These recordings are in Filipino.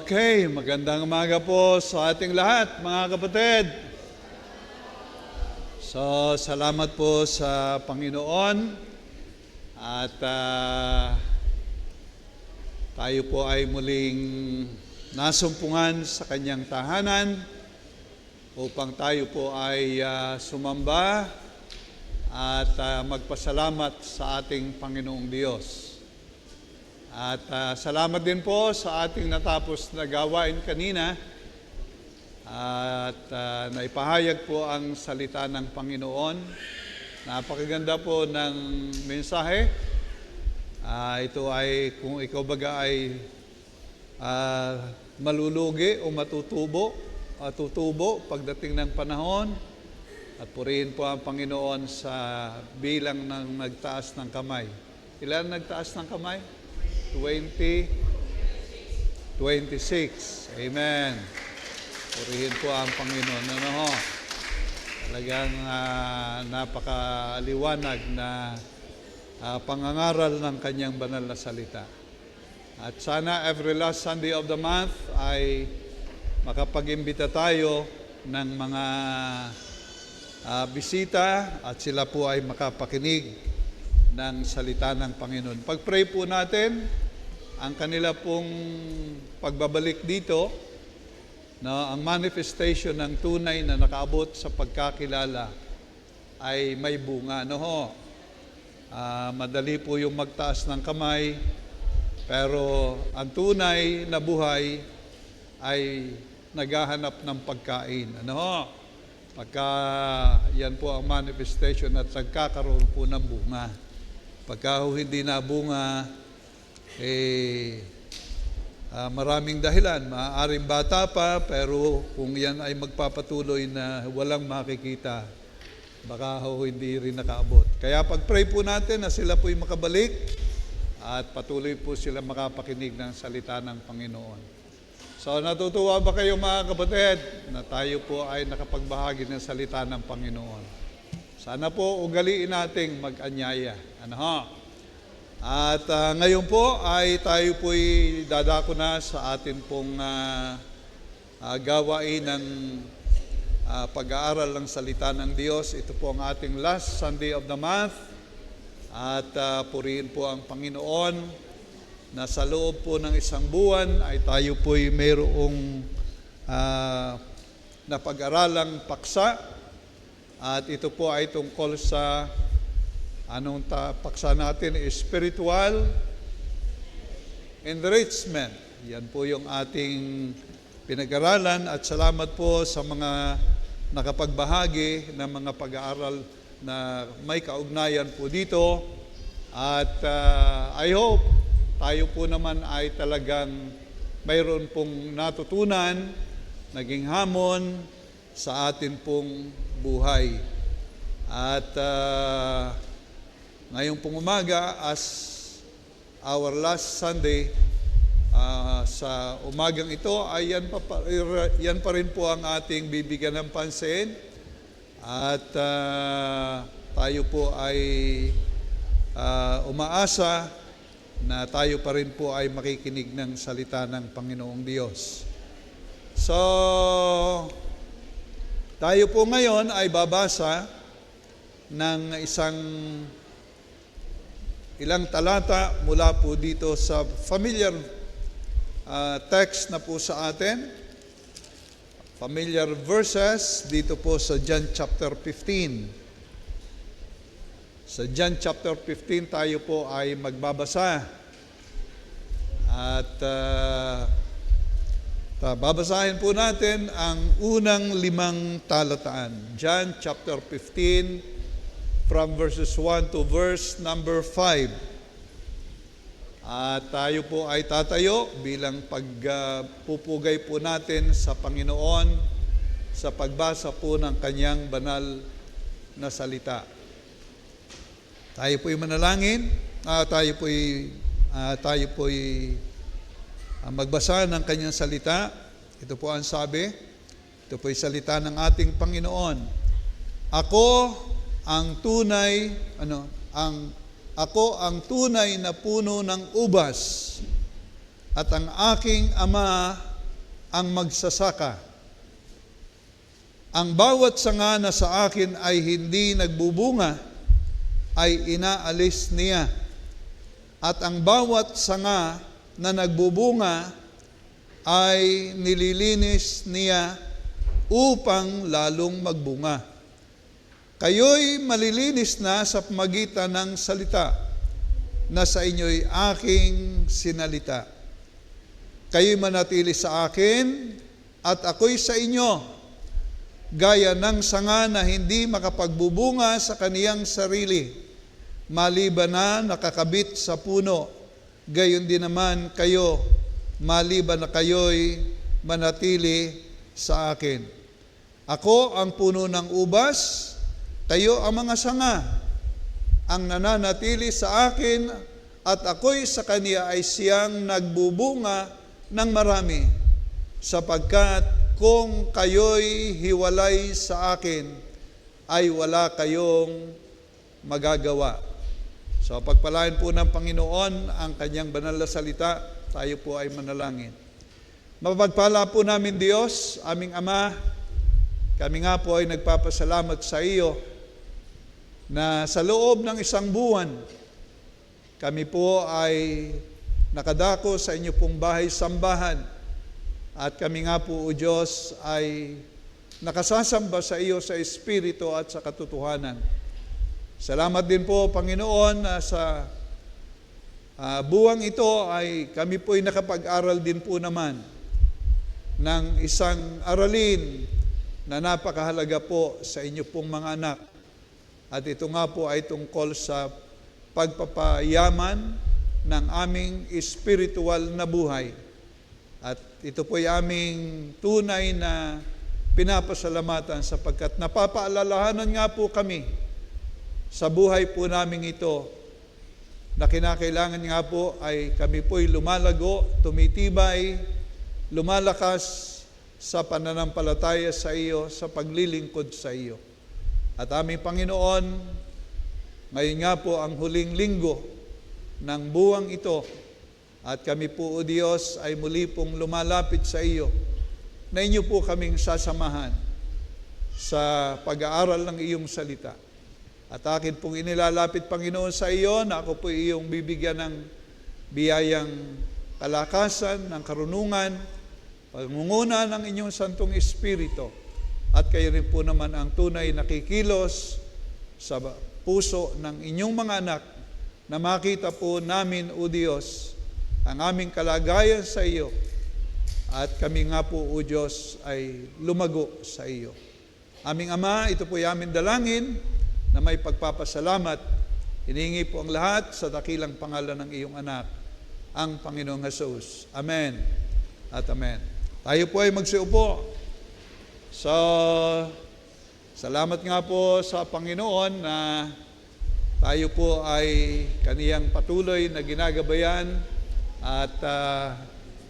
Okay, magandang umaga po sa ating lahat, mga kapatid. So, salamat po sa Panginoon at tayo po ay muling nasumpungan sa Kanyang tahanan upang tayo po ay sumamba at magpasalamat sa ating Panginoong Diyos. At salamat din po sa ating natapos na gawain kanina at naipahayag po ang salita ng Panginoon. Napakaganda po ng mensahe. Ito ay kung ikaw baga ay malulugi o tutubo pagdating ng panahon at purihin po ang Panginoon sa bilang ng nagtaas ng kamay. Ilan nagtaas ng kamay? 26. Amen. Purihin po ang Panginoon. Talagang napakaliwanag na pangangaral ng Kanyang banal na salita. At sana every last Sunday of the month ay makapag-imbita tayo ng mga bisita at sila po ay makapakinig ng salita ng Panginoon. Pag-pray po natin ang kanila pong pagbabalik dito, ang manifestation ng tunay na nakaabot sa pagkakilala ay may bunga. Madali po yung magtaas ng kamay, pero ang tunay na buhay ay naghahanap ng pagkain. Pagka yan po ang manifestation at nagkakaroon po ng bunga. Pagka hindi na bunga, maraming dahilan. Maaaring bata pa, pero kung yan ay magpapatuloy na walang makikita, baka hindi rin nakaabot. Kaya pag-pray po natin na sila po'y makabalik at patuloy po sila makapakinig ng salita ng Panginoon. So natutuwa ba kayo mga kapatid na tayo po ay nakapagbahagi ng salita ng Panginoon? Sana po ugaliin nating mag-anyaya. At ngayon po ay tayo po'y dadako na sa atin pong gawain ng pag-aaral ng salita ng Diyos. Ito po ang ating last Sunday of the month. At purihin po ang Panginoon na sa loob po ng isang buwan ay tayo po'y mayroong napag-aralang paksa. At ito po ay tungkol sa paksa natin, spiritual enrichment. Yan po yung ating pinag-aralan at salamat po sa mga nakapagbahagi ng mga pag-aaral na may kaugnayan po dito. At I hope tayo po naman ay talagang mayroon pong natutunan, naging hamon sa atin pong buhay. At ngayong pong umaga, as our last Sunday, sa umagang ito, ay yan pa rin po ang ating bibigyan ng pansin. At tayo po ay umaasa na tayo pa rin po ay makikinig ng salita ng Panginoong Diyos. So, tayo po ngayon ay babasa ng ilang talata mula po dito sa familiar text na po sa atin, familiar verses dito po sa John chapter 15. Sa John chapter 15 tayo po ay magbabasa at babasahin po natin ang unang 5 talataan. John chapter 15 from verses 1 to verse number 5. At tayo po ay tatayo bilang pagpupugay po natin sa Panginoon sa pagbasa po ng Kanyang banal na salita. Tayo po'y manalangin, tayo po'y magbasa ng Kanyang salita. Ito po ang sabi, ito po'y salita ng ating Panginoon. Ako ang tunay na puno ng ubas at ang aking Ama ang magsasaka. Ang bawat sanga na sa akin ay hindi nagbubunga, ay inaalis niya. At ang bawat sanga na nagbubunga ay nililinis niya upang lalong magbunga. Kayo'y malilinis na sa pamagitan ng salita na sa inyo'y aking sinalita. Kayo'y manatili sa akin at ako'y sa inyo, gaya ng sanga na hindi makapagbubunga sa kaniyang sarili, maliban na nakakabit sa puno. Gayon din naman kayo, maliban na kayo'y manatili sa akin. Ako ang puno ng ubas, kayo ang mga sanga. Ang nananatili sa akin at ako'y sa kaniya ay siyang nagbubunga ng marami, sapagkat kung kayo'y hiwalay sa akin, ay wala kayong magagawa. So pagpalain po ng Panginoon ang kanyang banal na salita, tayo po ay manalangin. Mapagpala po namin Diyos, aming Ama, kami nga po ay nagpapasalamat sa iyo na sa loob ng isang buwan, kami po ay nakadako sa inyo pong bahay-sambahan. At kami nga po, O Diyos, ay nakasasamba sa iyo sa Espiritu at sa katotohanan. Salamat din po, Panginoon, na sa buwang ito ay kami po ay nakapag-aral din po naman ng isang aralin na napakahalaga po sa inyo pong mga anak. At ito nga po ay tungkol sa pagpapayaman ng aming espiritual na buhay. At ito po'y aming tunay na pinapasalamatan sapagkat napapaalalahanan nga po kami sa buhay po namin ito na kinakailangan nga po ay kami po'y lumalago, tumitibay, lumalakas sa pananampalataya sa iyo, sa paglilingkod sa iyo. At aming Panginoon, ngayon nga po ang huling linggo ng buwang ito, at kami po, O Diyos, ay muli pong lumalapit sa iyo na inyo po kaming sasamahan sa pag-aaral ng iyong salita. At akin pong inilalapit, Panginoon, sa iyo na ako po iyong bibigyan ng biyayang kalakasan, ng karunungan, pangunguna ng inyong Santong Espiritu. At kayo rin po naman ang tunay na kikilos sa puso ng inyong mga anak na makita po namin, O Diyos, ang aming kalagayan sa iyo, at kami nga po, O Diyos, ay lumago sa iyo. Aming Ama, ito po ay aming dalangin na may pagpapasalamat. Hinihingi po ang lahat sa dakilang pangalan ng iyong anak, ang Panginoong Jesus. Amen at amen. Tayo po ay magsiupo. So, salamat nga po sa Panginoon na tayo po ay kaniyang patuloy na ginagabayan. At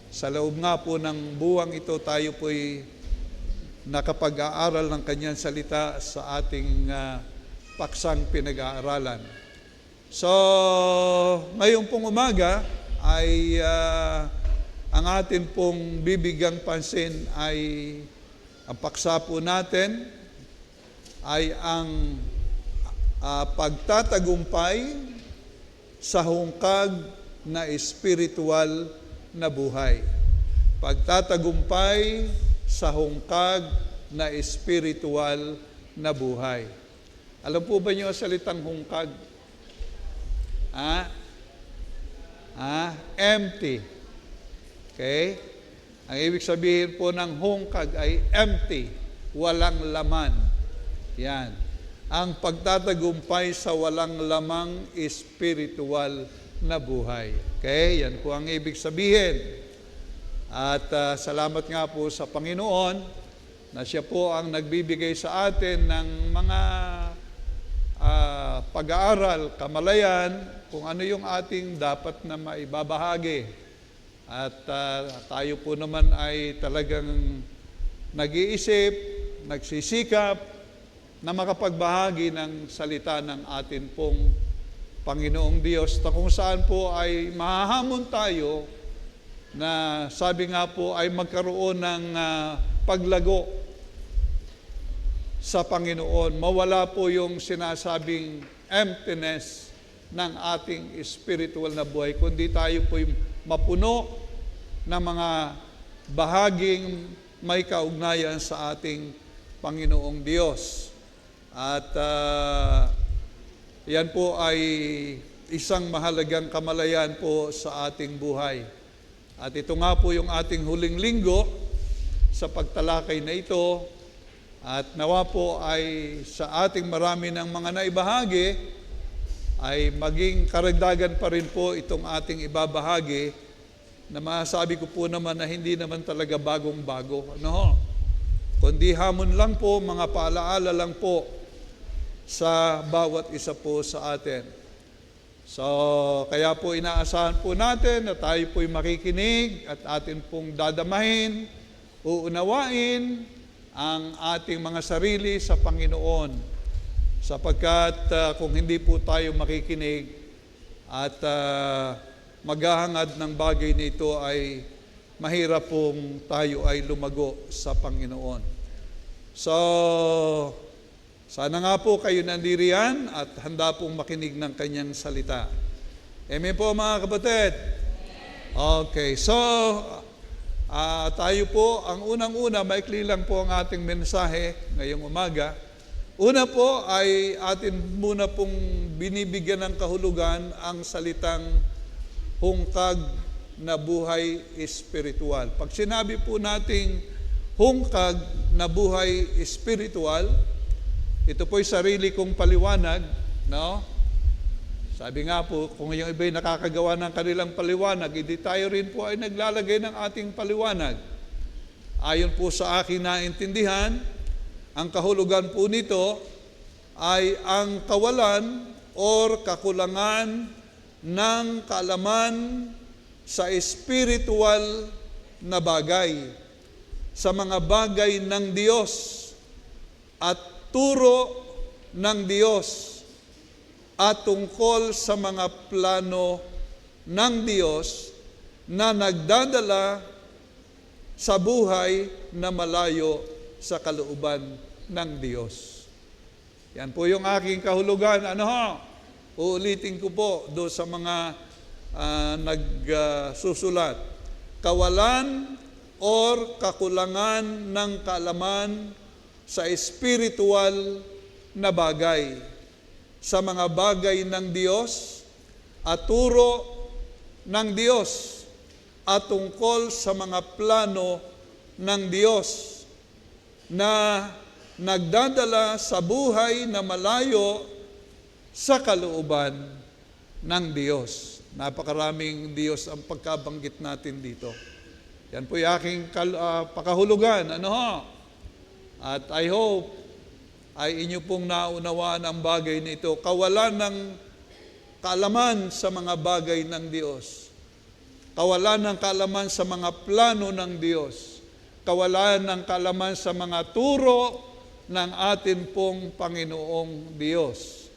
sa loob nga po ng buwang ito, tayo po'y nakapag-aaral ng kanyang salita sa ating paksang pinag-aaralan. So, ngayong pong umaga ay ang atin pong bibigyang pansin ay ang paksa po natin ay ang pagtatagumpay sa hungkag na espiritual na buhay. Pagtatagumpay sa hungkag na espiritual na buhay. Alam po ba niyo ang salitang hungkag? Empty. Okay? Ang ibig sabihin po ng hungkag ay empty, walang laman. Yan. Ang pagtatagumpay sa walang lamang espiritual na buhay. Okay? Yan po ang ibig sabihin. At salamat nga po sa Panginoon na siya po ang nagbibigay sa atin ng mga pag-aaral, kamalayan, kung ano yung ating dapat na maibabahagi. At tayo po naman ay talagang nag-iisip, nagsisikap na makapagbahagi ng salita ng atin pong Panginoong Diyos, na kung saan po ay mahahamon tayo na sabi nga po ay magkaroon ng paglago sa Panginoon. Mawala po yung sinasabing emptiness ng ating spiritual na buhay, kundi tayo po mapuno ng mga bahaging may kaugnayan sa ating Panginoong Diyos. At yan po ay isang mahalagang kamalayan po sa ating buhay. At ito nga po yung ating huling linggo sa pagtalakay na ito. At nawa po ay sa ating marami ng mga naibahagi ay maging karagdagan pa rin po itong ating ibabahagi na masasabi ko po naman na hindi naman talaga bagong-bago. Ano? Kundi hamon lang po, mga paalaala lang po sa bawat isa po sa atin. So, kaya po inaasahan po natin na tayo po'y makikinig at atin pong dadamahin, uunawain ang ating mga sarili sa Panginoon. Sapagkat kung hindi po tayo makikinig at maghahangad ng bagay nito ay mahirap pong tayo ay lumago sa Panginoon. So, sana nga po kayo nandiriyan at handa pong makinig ng kanyang salita. Amen po mga kapatid? Okay, so tayo po, ang unang-una, maikli lang po ang ating mensahe ngayong umaga. Una po ay atin muna pong binibigyan ng kahulugan ang salitang hungkag na buhay espiritual. Pag sinabi po nating hungkag na buhay espiritual, ito po'y sarili kong paliwanag, no? Sabi nga po, kung yung iba'y nakakagawa ng kanilang paliwanag, hindi tayo rin po ay naglalagay ng ating paliwanag. Ayon po sa aking naintindihan, ang kahulugan po nito ay ang kawalan or kakulangan ng kaalaman sa spiritual na bagay, sa mga bagay ng Diyos at turo ng Diyos at tungkol sa mga plano ng Diyos na nagdadala sa buhay na malayo sa kalooban ng Diyos. Yan po yung aking kahulugan. Uulitin ko po do sa mga nagsusulat. Kawalan or kakulangan ng kaalaman sa spiritual na bagay, sa mga bagay ng Diyos at turo ng Diyos at tungkol sa mga plano ng Diyos na nagdadala sa buhay na malayo sa kalooban ng Diyos. Napakaraming Diyos ang pagkabanggit natin dito. Yan po yung aking pakahulugan. At I hope ay inyo pong naunawaan ang bagay nito. Kawalan ng kaalaman sa mga bagay ng Diyos. Kawalan ng kaalaman sa mga plano ng Diyos. Kawalan ng kaalaman sa mga turo ng atin pong Panginoong Diyos.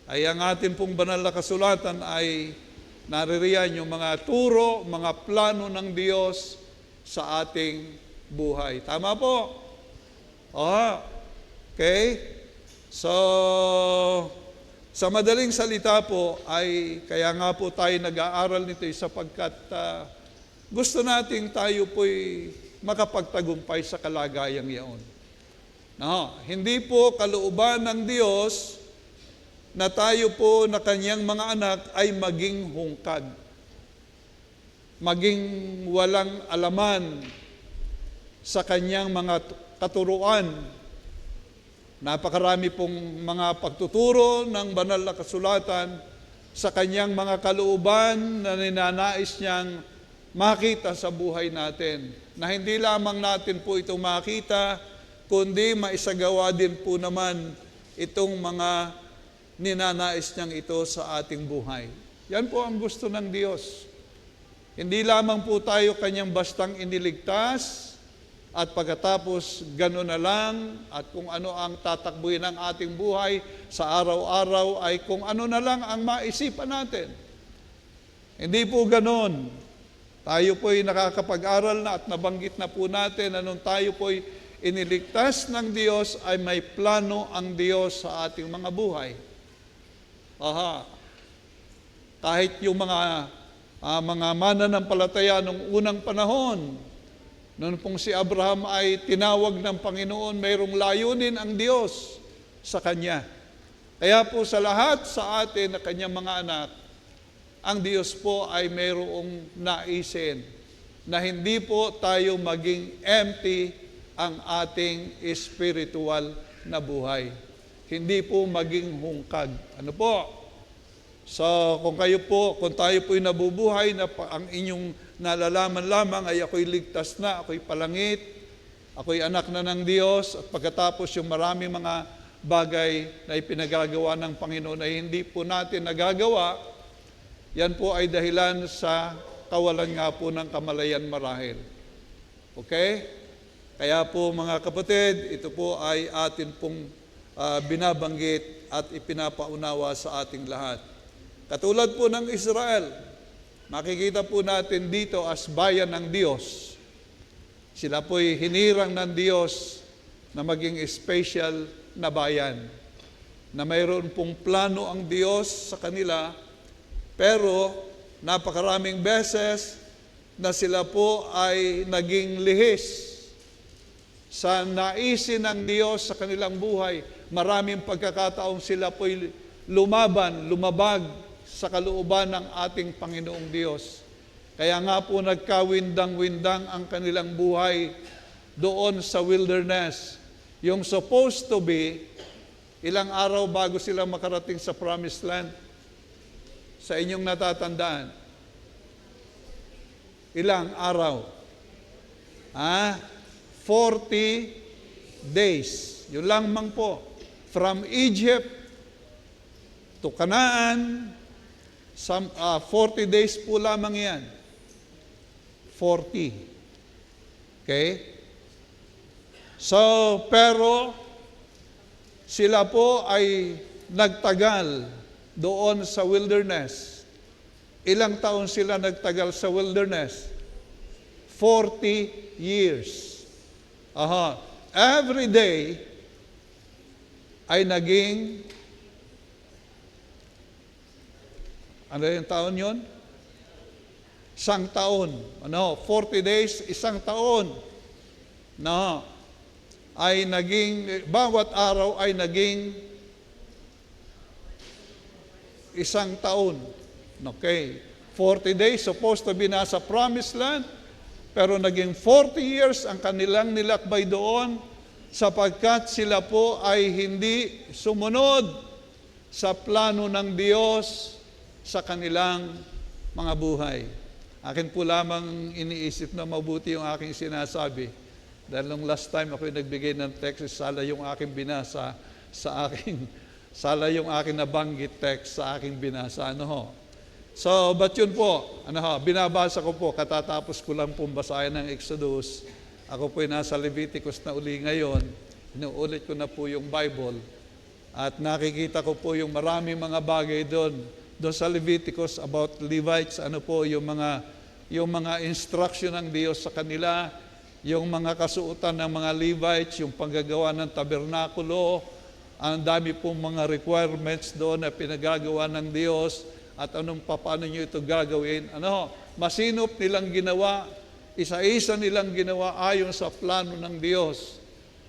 Ay ang atin pong banal na kasulatan ay naririyan yung mga turo, mga plano ng Diyos sa ating buhay. Tama po? Okay? So, sa madaling salita po, ay kaya nga po tayo nag-aaral nito sapagkat gusto nating tayo po'y makapagtagumpay sa kalagayang yaon. Hindi po kalooban ng Diyos na tayo po na kanyang mga anak ay maging hungkag, maging walang alaman sa kanyang mga katuruan. Napakarami pong mga pagtuturo ng banal na kasulatan sa kanyang mga kalooban na ninanais niyang makita sa buhay natin. Na hindi lamang natin po ito makita, kundi maisagawa din po naman itong mga ninanais niyang ito sa ating buhay. Yan po ang gusto ng Diyos. Hindi lamang po tayo kanyang bastang iniligtas, at pagkatapos gano'n na lang, at kung ano ang tatakbuhin ng ating buhay sa araw-araw ay kung ano na lang ang maisipan natin. Hindi po gano'n. Tayo po'y nakakapag-aral na at nabanggit na po natin na nung tayo po'y iniligtas ng Diyos ay may plano ang Diyos sa ating mga buhay. Kahit yung mga mananampalataya nung unang panahon, noon pong si Abraham ay tinawag ng Panginoon, mayroong layunin ang Diyos sa kanya. Kaya po sa lahat sa atin na kanyang mga anak, ang Diyos po ay mayroong naisin na hindi po tayo maging empty ang ating spiritual na buhay. Hindi po maging hungkag. Ano po? So, kung tayo po'y nabubuhay na ang inyong nalalaman lamang ay ako'y ligtas na, ako'y palangit, ako'y anak na ng Diyos, at pagkatapos yung maraming mga bagay na ipinagagawa ng Panginoon ay hindi po natin nagagawa, yan po ay dahilan sa kawalan nga po ng kamalayan marahil. Okay? Kaya po mga kapatid, ito po ay atin pong binabanggit at ipinapaunawa sa ating lahat. Katulad po ng Israel, makikita po natin dito as bayan ng Diyos. Sila po'y hinirang ng Diyos na maging special na bayan, na mayroon pong plano ang Diyos sa kanila, pero napakaraming beses na sila po ay naging lihis sa naisin ng Diyos sa kanilang buhay. Maraming pagkakataong sila po'y lumabag sa kalooban ng ating Panginoong Diyos. Kaya nga po nagkawindang-windang ang kanilang buhay doon sa wilderness. Yung supposed to be, ilang araw bago sila makarating sa promised land? Sa inyong natatandaan? Ilang araw? 40 days. Yun lang mang po. From Egypt to Canaan, 40 days po lamang yan. 40. Okay? So, pero sila po ay nagtagal doon sa wilderness. Ilang taon sila nagtagal sa wilderness? 40 years. Every day ay naging, ano yung taon yun? Isang taon. 40 days, isang taon. Ay naging, bawat araw ay naging isang taon. Okay. 40 days, supposed to be nasa promised land, pero naging 40 years ang kanilang nilakbay doon sapagkat sila po ay hindi sumunod sa plano ng Diyos sa kanilang mga buhay. Akin po lamang iniisip na mabuti yung aking sinasabi. Dahil nung last time ako'y nagbigay ng text, sala yung aking binasa sala yung aking nabanggit text sa aking binasa. So, but yun po, binabasa ko po, katatapos ko lang pong basahin ng Exodus. Ako po'y nasa Leviticus na uli ngayon. Inuulit ko na po yung Bible. At nakikita ko po yung maraming mga bagay doon sa Leviticus about Levites, yung mga instruction ng Diyos sa kanila, yung mga kasuotan ng mga Levites, yung panggagawa ng tabernakulo, ang dami pong mga requirements doon na pinagagawa ng Diyos at paano nyo ito gagawin. Masinop nilang ginawa, isa-isa nilang ginawa ayon sa plano ng Diyos.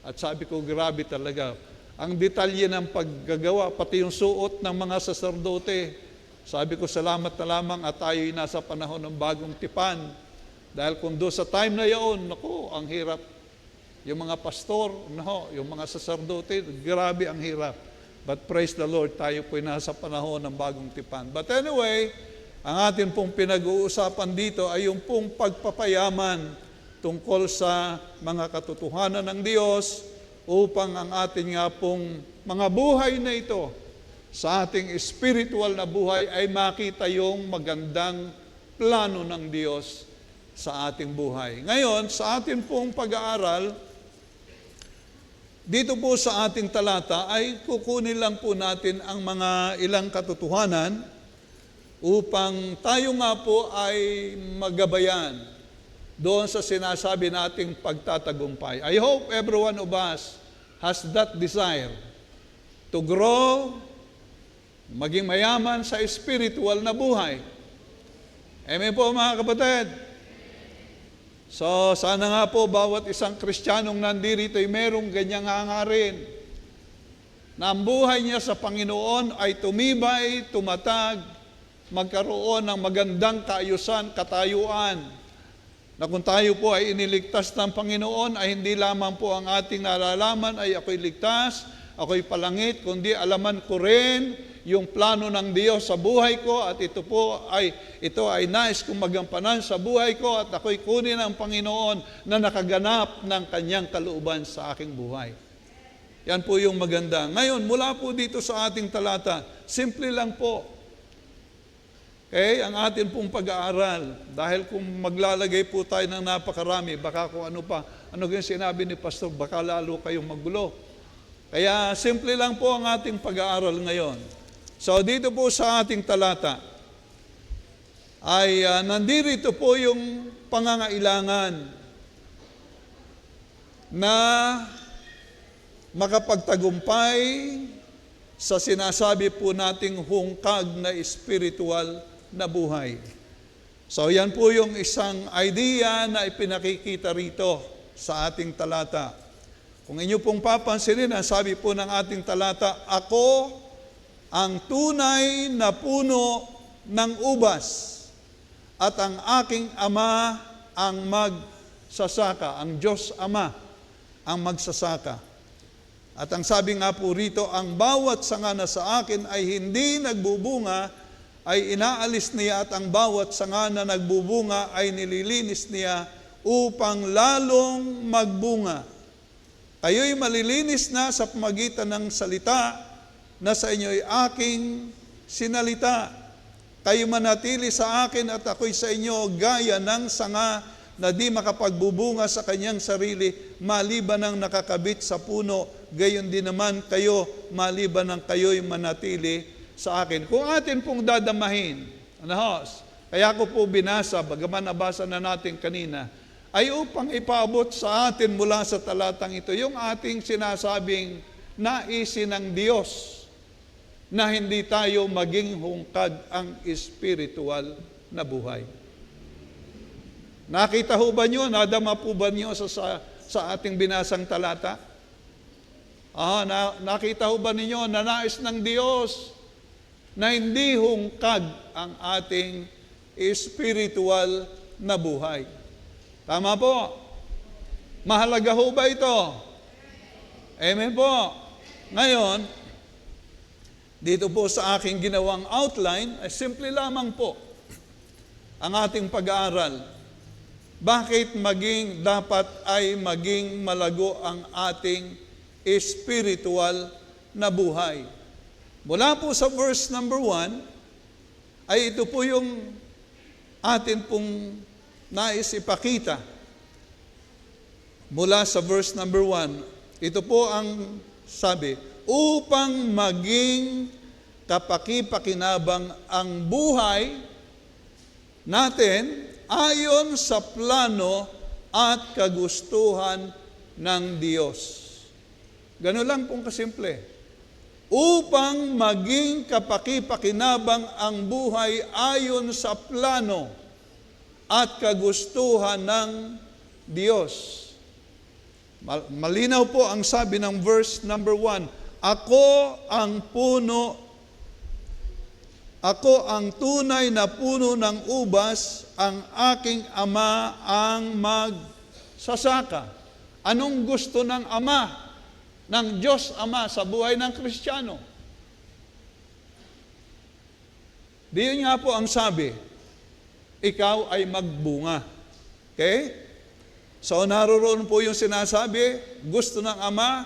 At sabi ko, grabe talaga. Ang detalye ng paggagawa, pati yung suot ng mga saserdote. Sabi ko, salamat na lamang at tayo'y nasa panahon ng bagong tipan. Dahil kung doon sa time na yun, ang hirap. Yung mga pastor, yung mga saserdote, grabe ang hirap. But praise the Lord, tayo po'y nasa panahon ng bagong tipan. But anyway, ang atin pong pinag-uusapan dito ay yung pong pagpapayaman tungkol sa mga katotohanan ng Diyos upang ang atin nga pong mga buhay na ito sa ating spiritual na buhay ay makita yung magandang plano ng Diyos sa ating buhay. Ngayon, sa atin pong pag-aaral, dito po sa ating talata ay kukunin lang po natin ang mga ilang katotohanan upang tayo nga po ay magabayan doon sa sinasabi nating pagtatagumpay. I hope every one of us has that desire to grow, maging mayaman sa spiritual na buhay. Amen po mga kapatid. So sana nga po bawat isang Kristiyanong nandirito ay merong ganyang hangarin na ang buhay niya sa Panginoon ay tumibay, tumatag, magkaroon ng magandang kaayusan, katayuan, na kung tayo po ay iniligtas ng Panginoon ay hindi lamang po ang ating nalalaman ay ako'y ligtas, ako'y palangit, kundi alaman ko rin yung plano ng Diyos sa buhay ko at ito ay nais kong magampanan sa buhay ko at ako'y kunin ng Panginoon na nakaganap ng kanyang kalooban sa aking buhay. Yan po yung maganda. Ngayon, mula po dito sa ating talata, simple lang po. Okay, ang atin pong pag-aaral, dahil kung maglalagay po tayo ng napakarami, baka kung ano yung sinabi ni Pastor, baka lalo kayong magulo. Kaya simple lang po ang ating pag-aaral ngayon. So dito po sa ating talata, ay nandirito po yung pangangailangan na makapagtagumpay sa sinasabi po nating hungkag na spiritual na buhay. So yan po yung isang idea na ipinakikita rito sa ating talata. Kung inyo pong papansinin, ang sabi po ng ating talata, ako ang tunay na puno ng ubas at ang aking ama ang magsasaka, ang Diyos Ama ang magsasaka. At ang sabi nga po rito, ang bawat sanga na sa akin ay hindi nagbubunga, ay inaalis niya at ang bawat sanga na nagbubunga ay nililinis niya upang lalong magbunga. Kayo'y malilinis na sa pamagitan ng salita na sa inyo'y aking sinalita. Kayo manatili sa akin at ako'y sa inyo gaya ng sanga na di makapagbubunga sa kanyang sarili, maliban ng nakakabit sa puno, gayon din naman kayo, maliban ng kayo'y manatili sa akin. Kung atin pong dadamahin, kaya ko po binasa, bagaman nabasa na natin kanina, ay upang ipaabot sa atin mula sa talatang ito, yung ating sinasabing naisin ng Diyos, na hindi tayo maging hungkag ang spiritual na buhay. Nakita ho ba nyo, nadama po ba nyo sa ating binasang talata? Nakita ho ba ninyo na nais ng Diyos na hindi hungkag ang ating spiritual na buhay? Tama po. Mahalaga ho ba ito? Amen po. Ngayon, dito po sa aking ginawang outline, ay simple lamang po ang ating pag-aaral. Bakit dapat ay maging malago ang ating spiritual na buhay? Mula po sa verse number 1, ay ito po yung atin pong nais ipakita. Mula sa verse number 1, ito po ang sabi, upang maging kapakipakinabang ang buhay natin ayon sa plano at kagustuhan ng Diyos. Ganun lang pong kasimple. Upang maging kapakipakinabang ang buhay ayon sa plano at kagustuhan ng Diyos. Malinaw po ang sabi ng verse number 1, ako ang tunay na puno ng ubas, ang aking ama ang magsasaka. Anong gusto ng ama, ng Diyos Ama sa buhay ng Kristiyano? Diyon nga po ang sabi, ikaw ay magbunga. Okay? So naroon po yung sinasabi, gusto ng ama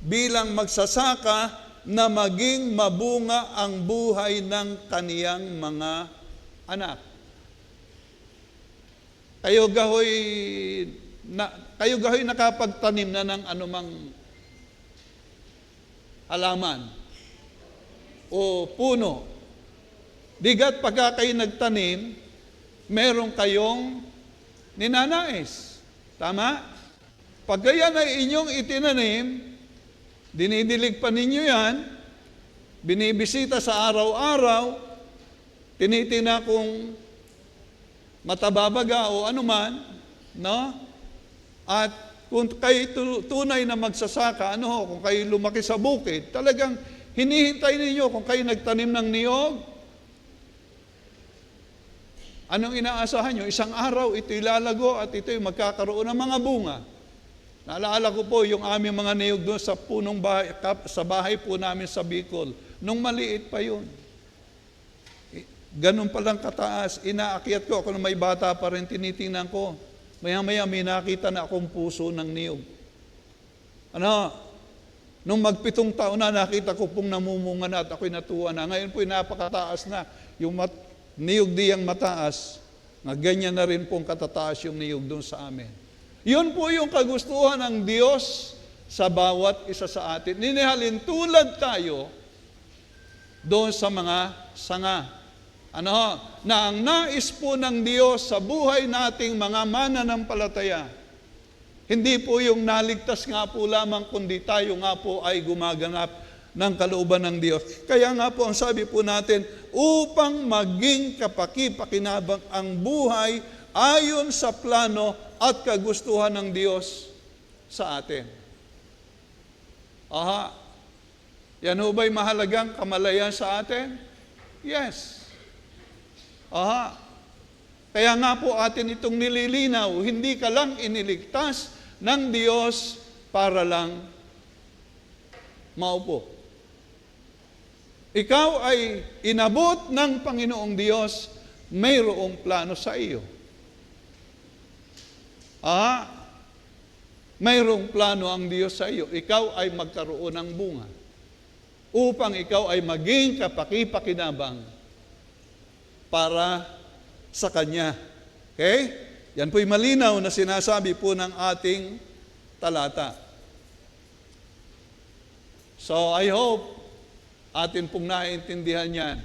bilang magsasaka na maging mabunga ang buhay ng kaniyang mga anak. Kayo gahoy nakapagtanim na ng anumang halaman o puno. Digat pagka kayo nagtanim, meron kayong ninanais. Tama? Pag yan ay inyong itinanim, dinidilig pa ninyo yan, binibisita sa araw-araw, tinitina kung matababaga o anuman, no? At kung kayo tunay na magsasaka, kung kayo lumaki sa bukid, talagang hinihintay ninyo kung kayo nagtanim ng niyog, anong inaasahan nyo? Isang araw, ito ilalago at ito magkakaroon ng mga bunga. Naalala ko po yung aming mga niyog doon sa punong bahay, sa bahay po namin sa Bicol. Nung maliit pa yun. Ganun palang kataas. Inaakyat ko. Ako na may bata pa rin, tinitingnan ko. Maya-maya may nakita na akong puso ng niyog. Nung mag-7 taon na, nakita ko pong namumunga na at ako'y natuwa na. Ngayon po'y napakataas na. Yung niyog diyang mataas, nga ganyan na rin pong katataas yung niyog doon sa amin. Yun po yung kagustuhan ng Diyos sa bawat isa sa atin. Ninihalin tulad tayo doon sa mga sanga. Na ang nais po ng Diyos sa buhay nating mga mananampalataya, hindi po yung naligtas nga po lamang, kundi tayo nga po ay gumaganap ng kalooban ng Diyos. Kaya nga po ang sabi po natin, upang maging kapaki-pakinabang ang buhay ayon sa plano at kagustuhan ng Diyos sa atin. Yan ho ba'y mahalagang kamalayan sa atin? Yes. Kaya nga po atin itong nililinaw, hindi ka lang iniligtas ng Diyos para lang maupo. Ikaw ay inabot ng Panginoong Diyos, mayroong plano sa iyo. Mayroong plano ang Diyos sa iyo. Ikaw ay magkaroon ng bunga upang ikaw ay maging kapaki-pakinabang para sa Kanya. Okay? Yan po'y malinaw na sinasabi po ng ating talata. So, I hope atin pong naiintindihan yan.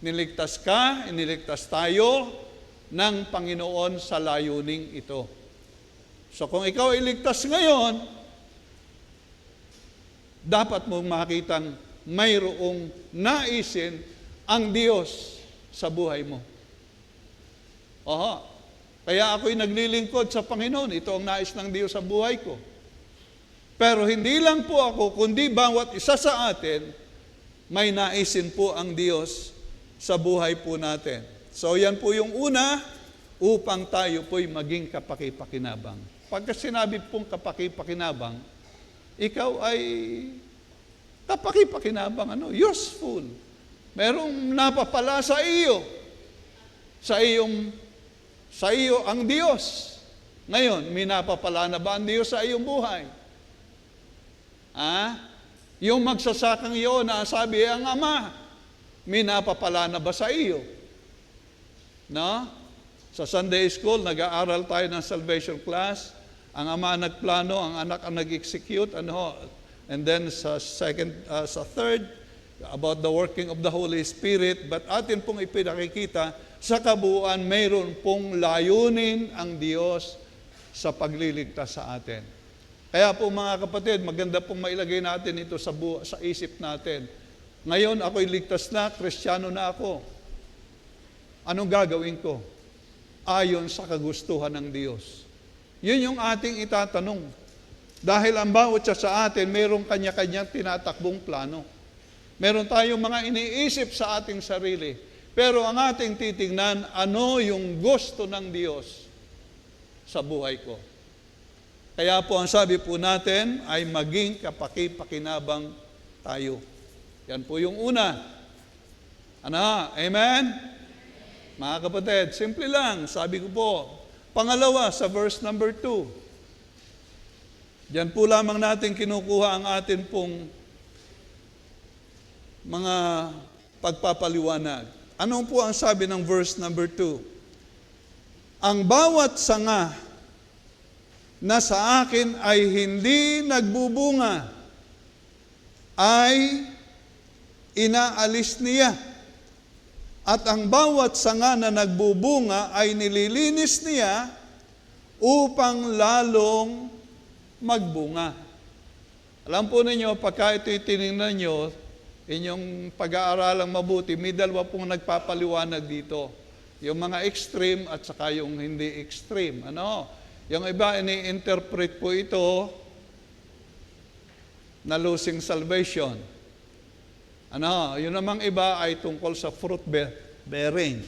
Niligtas ka, iniligtas tayo ng Panginoon sa layuning ito. So, kung ikaw ay ligtas ngayon, dapat mong makitang mayroong naisin ang Diyos sa buhay mo. Kaya ako'y naglilingkod sa Panginoon. Ito ang nais ng Diyos sa buhay ko. Pero hindi lang po ako, kundi bawat isa sa atin, may naisin po ang Diyos sa buhay po natin. So yan po yung una, upang tayo po'y maging kapaki-pakinabang. Pagka sinabi pong kapaki-pakinabang, ikaw ay kapaki-pakinabang, useful. Merong napapala sa iyo. Sa iyo ang Diyos. Ngayon, may napapala na ba ang Diyos sa iyong buhay? Yung magsasakang iyon na sabi ang Ama, may napapala na ba sa iyo? Sa Sunday School, nag-aaral tayo ng salvation class. Ang Ama nagplano, ang Anak ang nag-execute, and then sa third, about the working of the Holy Spirit. But atin pong ipinakikita, sa kabuuan, mayroon pong layunin ang Diyos sa pagliligtas sa atin. Kaya po mga kapatid, maganda pong mailagay natin ito sa isip natin. Ngayon, ako'y ligtas na, Kristiyano na ako. Anong gagawin ko? Ayon sa kagustuhan ng Diyos. Yun yung ating itatanong. Dahil ang bawat sa atin, mayroong kanya-kanyang tinatakbong plano. Meron tayong mga iniisip sa ating sarili. Pero ang ating titingnan, ano yung gusto ng Diyos sa buhay ko. Kaya po ang sabi po natin ay maging kapaki-pakinabang tayo. Yan po yung una. Amen? Mga kapatid, simple lang, sabi ko po. Pangalawa, sa verse number 2. Diyan po lamang natin kinukuha ang atin pong mga pagpapaliwanag. Ano po ang sabi ng verse number 2? Ang bawat sanga na sa akin ay hindi nagbubunga, ay inaalis niya At ang bawat sanga na nagbubunga ay nililinis niya upang lalong magbunga. Alam po ninyo, pagka ito'y tinignan nyo, inyong pag-aaralang mabuti, may dalawa pong nagpapaliwanag dito. Yung mga extreme at saka yung hindi extreme. Yung iba, ini-interpret po ito na losing salvation. Yun namang iba ay tungkol sa fruit bearing.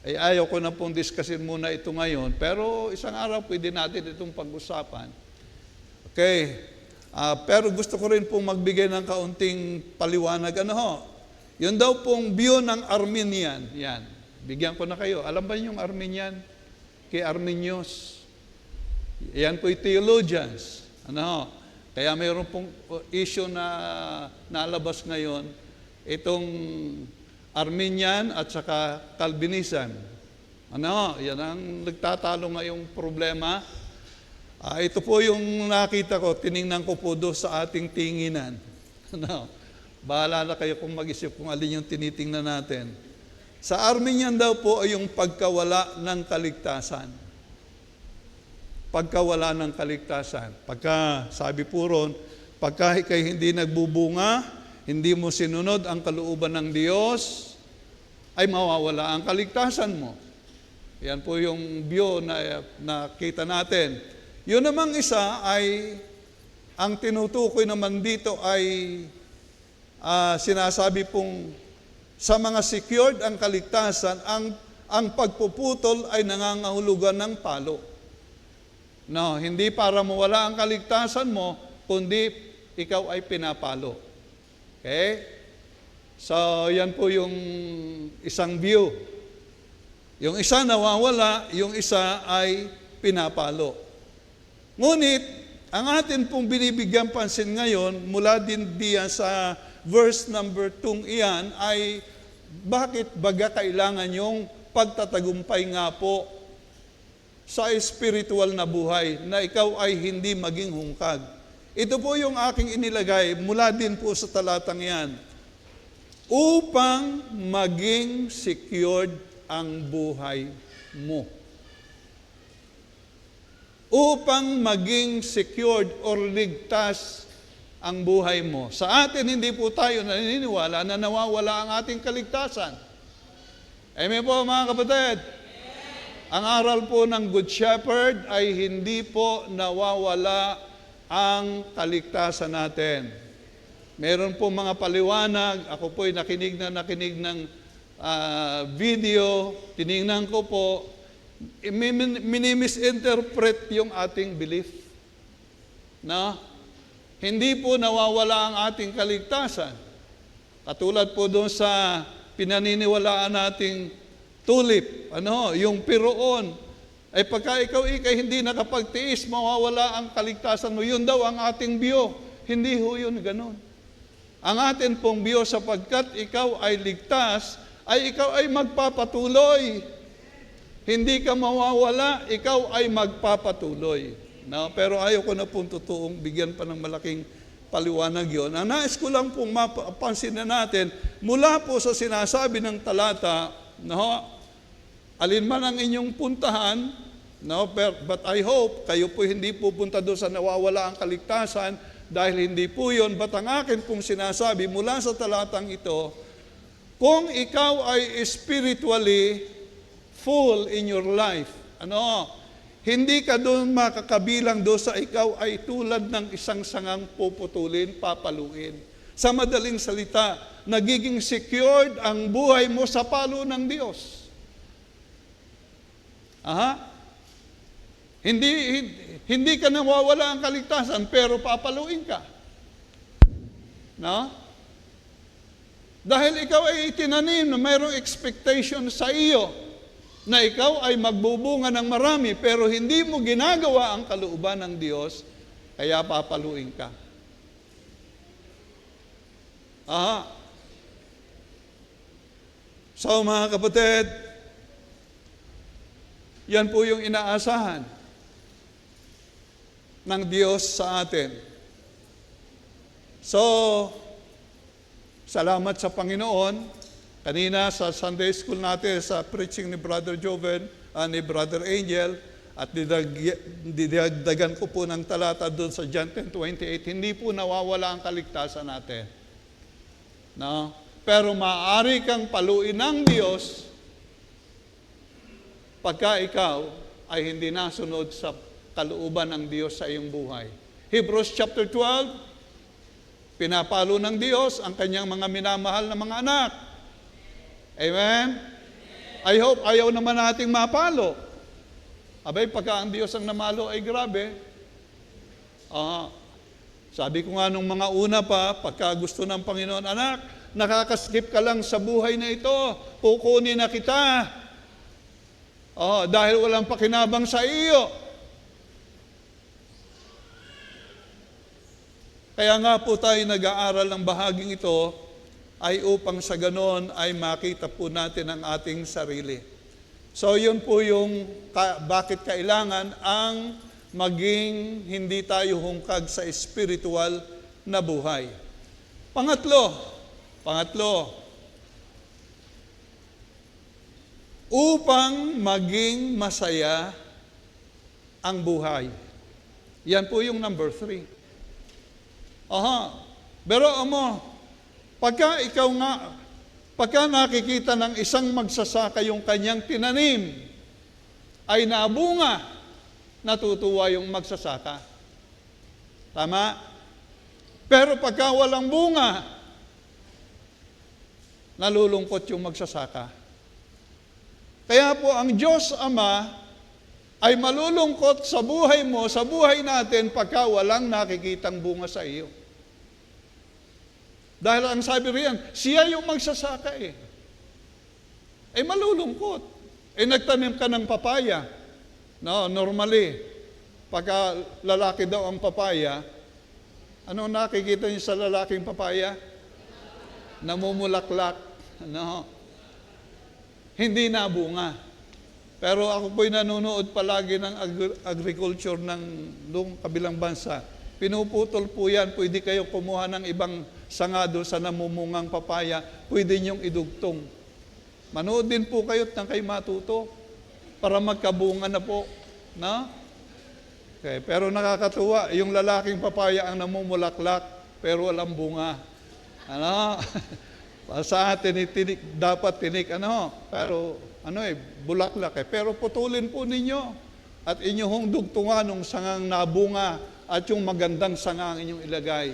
Ay ayaw ko na pong discussin muna ito ngayon, pero isang araw pwede natin itong pag-usapan. Okay. Pero gusto ko rin pong magbigay ng kaunting paliwanag. Yun daw pong view ng Arminian. Yan. Bigyan ko na kayo. Alam ba yung Arminian? Kay Arminius. Yan po yung theologians. Kaya mayroon pong issue na nalabas ngayon, itong Arminian at saka Calvinism. Yan ang nagtatalo ngayong problema. Ito po yung nakita ko, tiningnan ko po doon sa ating tinginan. Bahala na kayo kung mag-isip kung alin yung tinitingnan natin. Sa Arminian daw po ay yung pagkawala ng kaligtasan. Pagkawala ng kaligtasan. Pagka, sabi po ron, pagka ikay hindi nagbubunga, hindi mo sinunod ang kalooban ng Diyos, ay mawawala ang kaligtasan mo. Yan po yung view na nakita natin. Yun namang isa ay, ang tinutukoy naman dito ay sinasabi pong sa mga secured ang kaligtasan, ang pagpuputol ay nangangahulugan ng palo. Hindi para mawala ang kaligtasan mo, kundi ikaw ay pinapalo. Okay? So, yan po yung isang view. Yung isa nawawala, yung isa ay pinapalo. Ngunit, ang atin pong binibigyan pansin ngayon, mula din diyan sa verse number 2 iyan, ay bakit baga kailangan yung pagtatagumpay nga po sa spiritual na buhay, na ikaw ay hindi maging hungkag. Ito po yung aking inilagay mula din po sa talatang yan. Upang maging secured ang buhay mo. Upang maging secured or ligtas ang buhay mo. Sa atin, hindi po tayo naniniwala na nawawala ang ating kaligtasan. Amen po mga kapatid? Ang aral po ng Good Shepherd ay hindi po nawawala ang kaligtasan natin. Meron po mga paliwanag, ako po'y nakinig ng video, tinignan ko po, minimisinterpret yung ating belief. Hindi po nawawala ang ating kaligtasan. Katulad po doon sa pinaniniwalaan nating tulip, yung piroon, ay pagka ikaw ikay hindi nakapagtiis, mawawala ang kaligtasan mo. Yun daw ang ating view. Hindi ho yun ganun. Ang atin pong view, sapagkat ikaw ay ligtas, ay ikaw ay magpapatuloy. Hindi ka mawawala, ikaw ay magpapatuloy. Pero ayaw ko na pong totoong bigyan pa ng malaking paliwanag yun. Ang nais ko lang pong mapansin na natin, mula po sa sinasabi ng talata, alin man ang inyong puntahan, but I hope kayo po hindi pupunta doon sa nawawala ang kaligtasan dahil hindi po yun. But ang akin pong sinasabi mula sa talatang ito, kung ikaw ay spiritually full in your life, hindi ka doon makakabilang doon sa ikaw ay tulad ng isang sangang puputulin, papaluin. Sa madaling salita, nagiging secured ang buhay mo sa palo ng Diyos. Hindi ka nawawala ang kaligtasan, pero papaluin ka. Dahil ikaw ay itinanim na mayroong expectation sa iyo na ikaw ay magbubunga ng marami, pero hindi mo ginagawa ang kalooban ng Diyos, kaya papaluin ka. So mga kapatid, yan po yung inaasahan ng Diyos sa atin. So, salamat sa Panginoon Kanina sa Sunday School natin, sa preaching ni Brother Joven, ni Brother Angel, at didagdagan ko po ng talata doon sa John 10:28, hindi po nawawala ang kaligtasan natin. No? Pero maaari kang paluin ng Diyos pagka ikaw ay hindi nasunod sa kalooban ng Diyos sa iyong buhay. Hebrews chapter 12, pinapalo ng Diyos ang kanyang mga minamahal na mga anak. Amen? I hope ayaw naman nating mapalo. Abay, pagka ang Diyos ang namalo ay grabe. Sabi ko nga nung mga una pa, pagka gusto ng Panginoon, anak, nakakaskip ka lang sa buhay na ito, kukunin na kita. Dahil walang pakinabang sa iyo. Kaya nga po tayo nag-aaral ng bahaging ito, ay upang sa ganon ay makita po natin ang ating sarili. So yun po yung bakit kailangan ang maging hindi tayo hungkag sa spiritual na buhay. Pangatlo, upang maging masaya ang buhay. Yan po yung number 3. Pero pagka nakikita ng isang magsasaka yung kanyang tinanim, ay nabunga, natutuwa yung magsasaka. Tama? Pero pagka walang bunga, nalulungkot yung magsasaka. Kaya po ang Diyos Ama ay malulungkot sa buhay mo, sa buhay natin, pagka walang nakikitang bunga sa iyo. Dahil ang sabi riyan, siya yung magsasaka eh. Malulungkot. Nagtanim ka ng papaya. No, normally, pagka lalaki daw ang papaya, ano nakikita niyo sa lalaking papaya? Namumulaklak. No. Hindi nabunga. Pero ako po'y nanonood palagi ng agriculture ng kabilang bansa. Pinuputol po yan, pwede kayo kumuha ng ibang sangado sa namumungang papaya, pwede niyong idugtong. Manood din po kayo at kayo matuto para magkabunga na po. No? Okay, pero nakakatuwa, yung lalaking papaya ang namumulaklak, pero walang bunga. Ano? Sa atin, dapat tinik, pero bulaklak eh. Pero putulin po ninyo at inyong dugtungan ng sangang nabunga at yung magandang sanga ang inyong ilagay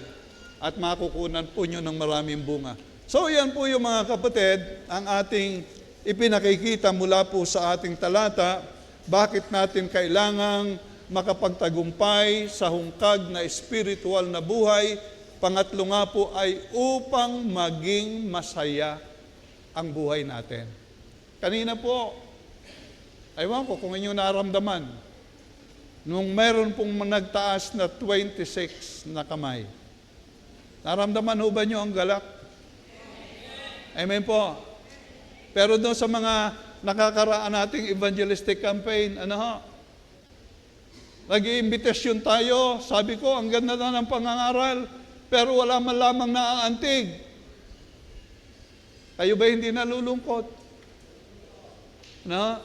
at makukunan po nyo ng maraming bunga. So yan po yung mga kapatid, ang ating ipinakikita mula po sa ating talata, bakit natin kailangang makapagtagumpay sa hungkag na spiritual na buhay. Pangatlo nga po ay upang maging masaya ang buhay natin. Kanina po, aywan ko kung inyong naramdaman, nung meron pong nagtaas na 26 na kamay, naramdaman ho ba nyo ang galak? Amen po. Pero doon sa mga nakakaraan nating evangelistic campaign, nag-iimbitasyon tayo, sabi ko, ang ganda na ng pangangaral, pero wala man lamang naaantig. Kayo ba hindi nalulungkot? No?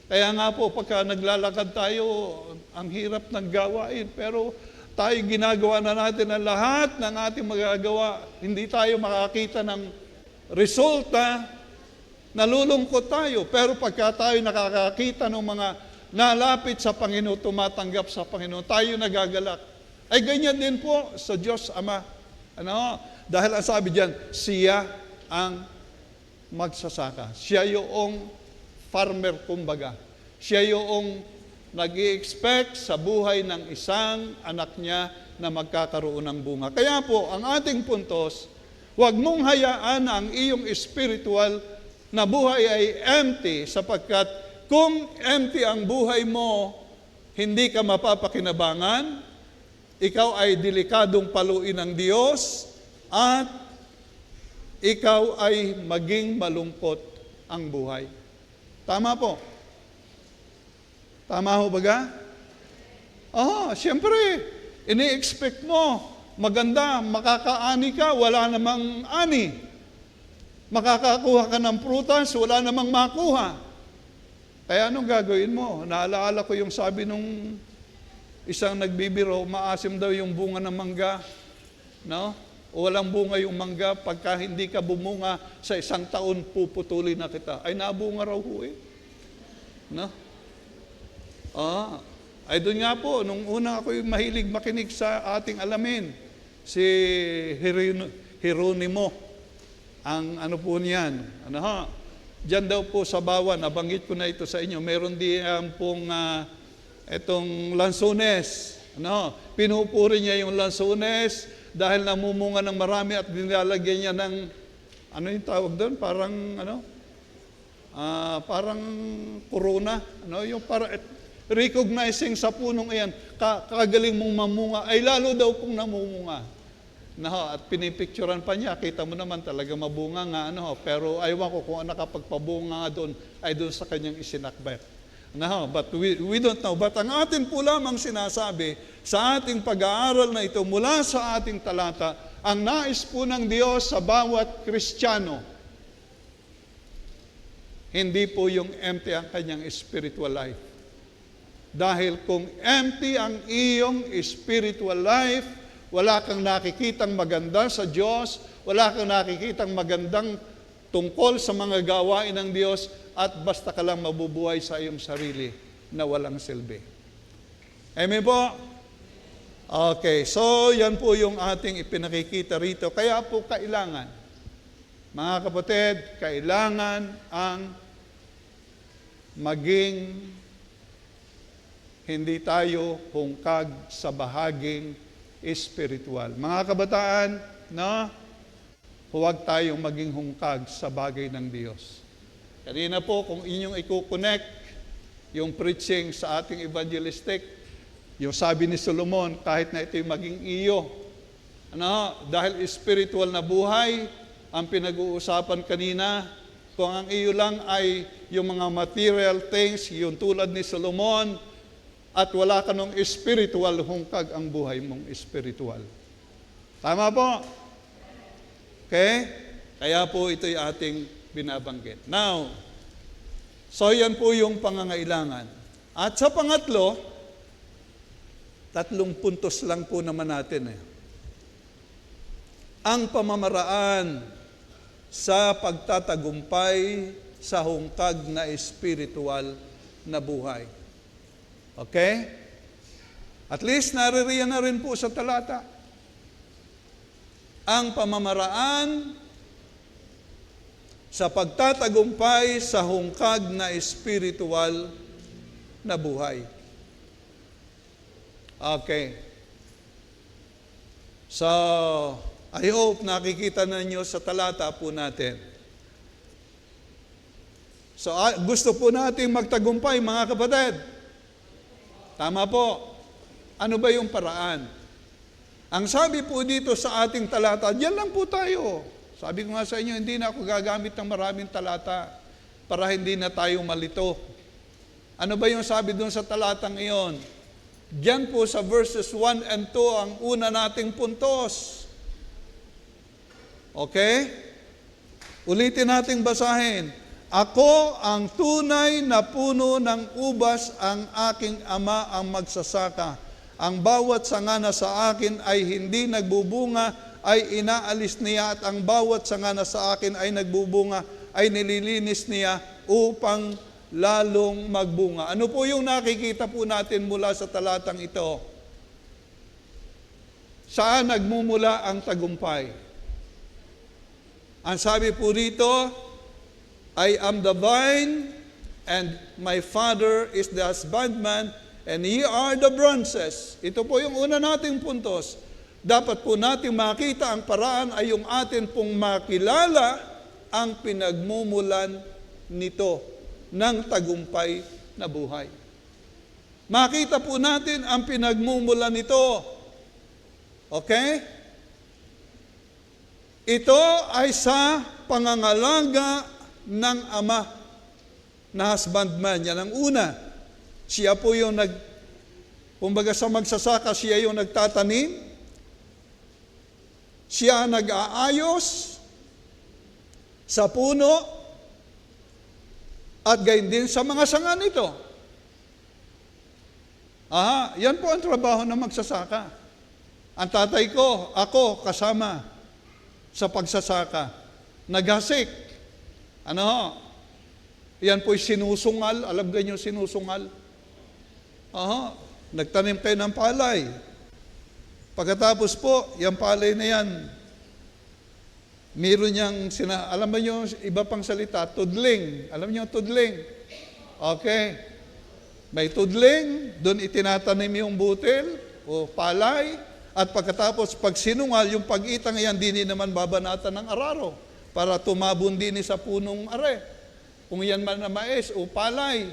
Kaya nga po, pagka naglalakad tayo, ang hirap ng gawain, pero tayo ginagawa na natin ang lahat ng ating magagawa. Hindi tayo makakita ng resulta, nalulungkot tayo. Pero pagka tayo nakakakita ng mga nalapit sa Panginoon, tumatanggap sa Panginoon, tayo nagagalak. Ay ganyan din po sa Diyos Ama. Dahil ang sabi diyan, siya ang magsasaka. Siya yung farmer kumbaga. Siya yung nag-i-expect sa buhay ng isang anak niya na magkakaroon ng bunga. Kaya po, ang ating puntos, huwag mong hayaan na ang iyong spiritual na buhay ay empty sapagkat kung empty ang buhay mo, hindi ka mapapakinabangan, ikaw ay delikadong paluin ng Diyos at ikaw ay maging malungkot ang buhay. Tama po. Tama ho baga? Siyempre, ini-expect mo, maganda, makakaani ka, wala namang ani. Makakakuha ka ng prutas, wala namang makuha. Kaya anong gagawin mo? Naalaala ko yung sabi nung isang nagbibiro, maasim daw yung bunga ng mangga. No? O walang bunga yung mangga, pagka hindi ka bumunga sa isang taon, puputulin na kita. Ay, nabunga raw ho eh. No? Ay doon nga po, nung una ako mahilig makinig sa ating alamin, si Hieronimo, ang ano po niyan, diyan daw po sa Bawan, nabanggit ko na ito sa inyo, meron din pong itong lansones, pinupuri niya yung lansones, dahil namumunga ng marami at nilalagyan niya ng, ano yung tawag doon, parang corona, yung recognizing sa punong iyan, kagaling mong mamunga, ay lalo daw pong namumunga. At pinipicturan pa niya, kita mo naman talaga mabunga nga, pero aywan ko kung nakapagpabunga nga doon, ay doon sa kanyang isinakbet. But we don't know. But ang atin po lamang sinasabi, sa ating pag-aaral na ito, mula sa ating talata, ang nais po ng Diyos sa bawat Kristiyano, hindi po yung empty ang kanyang spiritual life. Dahil kung empty ang iyong spiritual life, wala kang nakikitang maganda sa Diyos, wala kang nakikitang magandang tungkol sa mga gawain ng Diyos, at basta ka lang mabubuhay sa iyong sarili na walang silbi. Amen po? Okay, so yan po yung ating ipinakikita rito. Kaya po kailangan, mga kapatid, kailangan ang maging hindi tayo hungkag sa bahaging espiritual. Mga kabataan, huwag tayong maging hungkag sa bagay ng Diyos. Kanina po, kung inyong i-connect yung preaching sa ating evangelistic, yung sabi ni Solomon, kahit na ito'y maging iyo, dahil spiritual na buhay, ang pinag-uusapan kanina, kung ang iyo lang ay yung mga material things, yung tulad ni Solomon, at wala ka nung spiritual, hungkag ang buhay mong spiritual. Tama po? Okay? Kaya po ito'y ating binabanggit. Now, so yan po yung pangangailangan. At sa pangatlo, 3 puntos lang po naman natin. Ang pamamaraan sa pagtatagumpay sa hungkag na espiritual na buhay. Okay? At least naririyan na rin po sa talata. Ang pamamaraan sa pagtatagumpay sa hungkag na espiritual na buhay. Okay. So, I hope nakikita na niyo sa talata po natin. So, gusto po nating magtagumpay, mga kapatid. Tama po. Ano ba yung paraan? Ang sabi po dito sa ating talata, diyan lang po tayo. Sabi ko nga sa inyo, hindi na ako gagamit ng maraming talata para hindi na tayo malito. Ano ba yung sabi doon sa talatang iyon? Diyan po sa verses 1 and 2 ang una nating puntos. Okay? Ulitin nating basahin. Ako ang tunay na puno ng ubas, ang aking ama ang magsasaka. Ang bawat sanga na sa akin ay hindi nagbubunga, ay inaalis niya, at ang bawat sanga na sa akin ay nagbubunga, ay nililinis niya upang lalong magbunga. Ano po yung nakikita po natin mula sa talatang ito? Saan nagmumula ang tagumpay? Ang sabi po rito, I am the vine, and my Father is the husbandman, and ye are the branches. Ito po yung una nating puntos. Dapat po natin makita ang paraan ay yung atin pong makilala ang pinagmumulan nito ng tagumpay na buhay. Makita po natin ang pinagmumulan nito. Okay? Ito ay sa pangangalaga ng ama na husbandman. Yan ang una. Siya po yung kumbaga sa magsasaka, siya yung nagtatanim. Siya nag-aayos, sa puno, at gayon din sa mga sanga nito. Yan po ang trabaho ng magsasaka. Ang tatay ko, ako, kasama sa pagsasaka. Naghasik. Yan po'y sinusungal. Alam ganyo sinusungal? Nagtanim kayo ng palay. Pagkatapos po, yung palay na yan, meron niyang, alam mo nyo, iba pang salita, tudling. Alam nyo, tudling. Okay. May tudling, doon itinatanim yung butil o palay, at pagkatapos, pag sinungal, yung pag-itang yan, dini naman babanatan ng araro para tumabon din sa punong are. Kung yan man na mais o palay,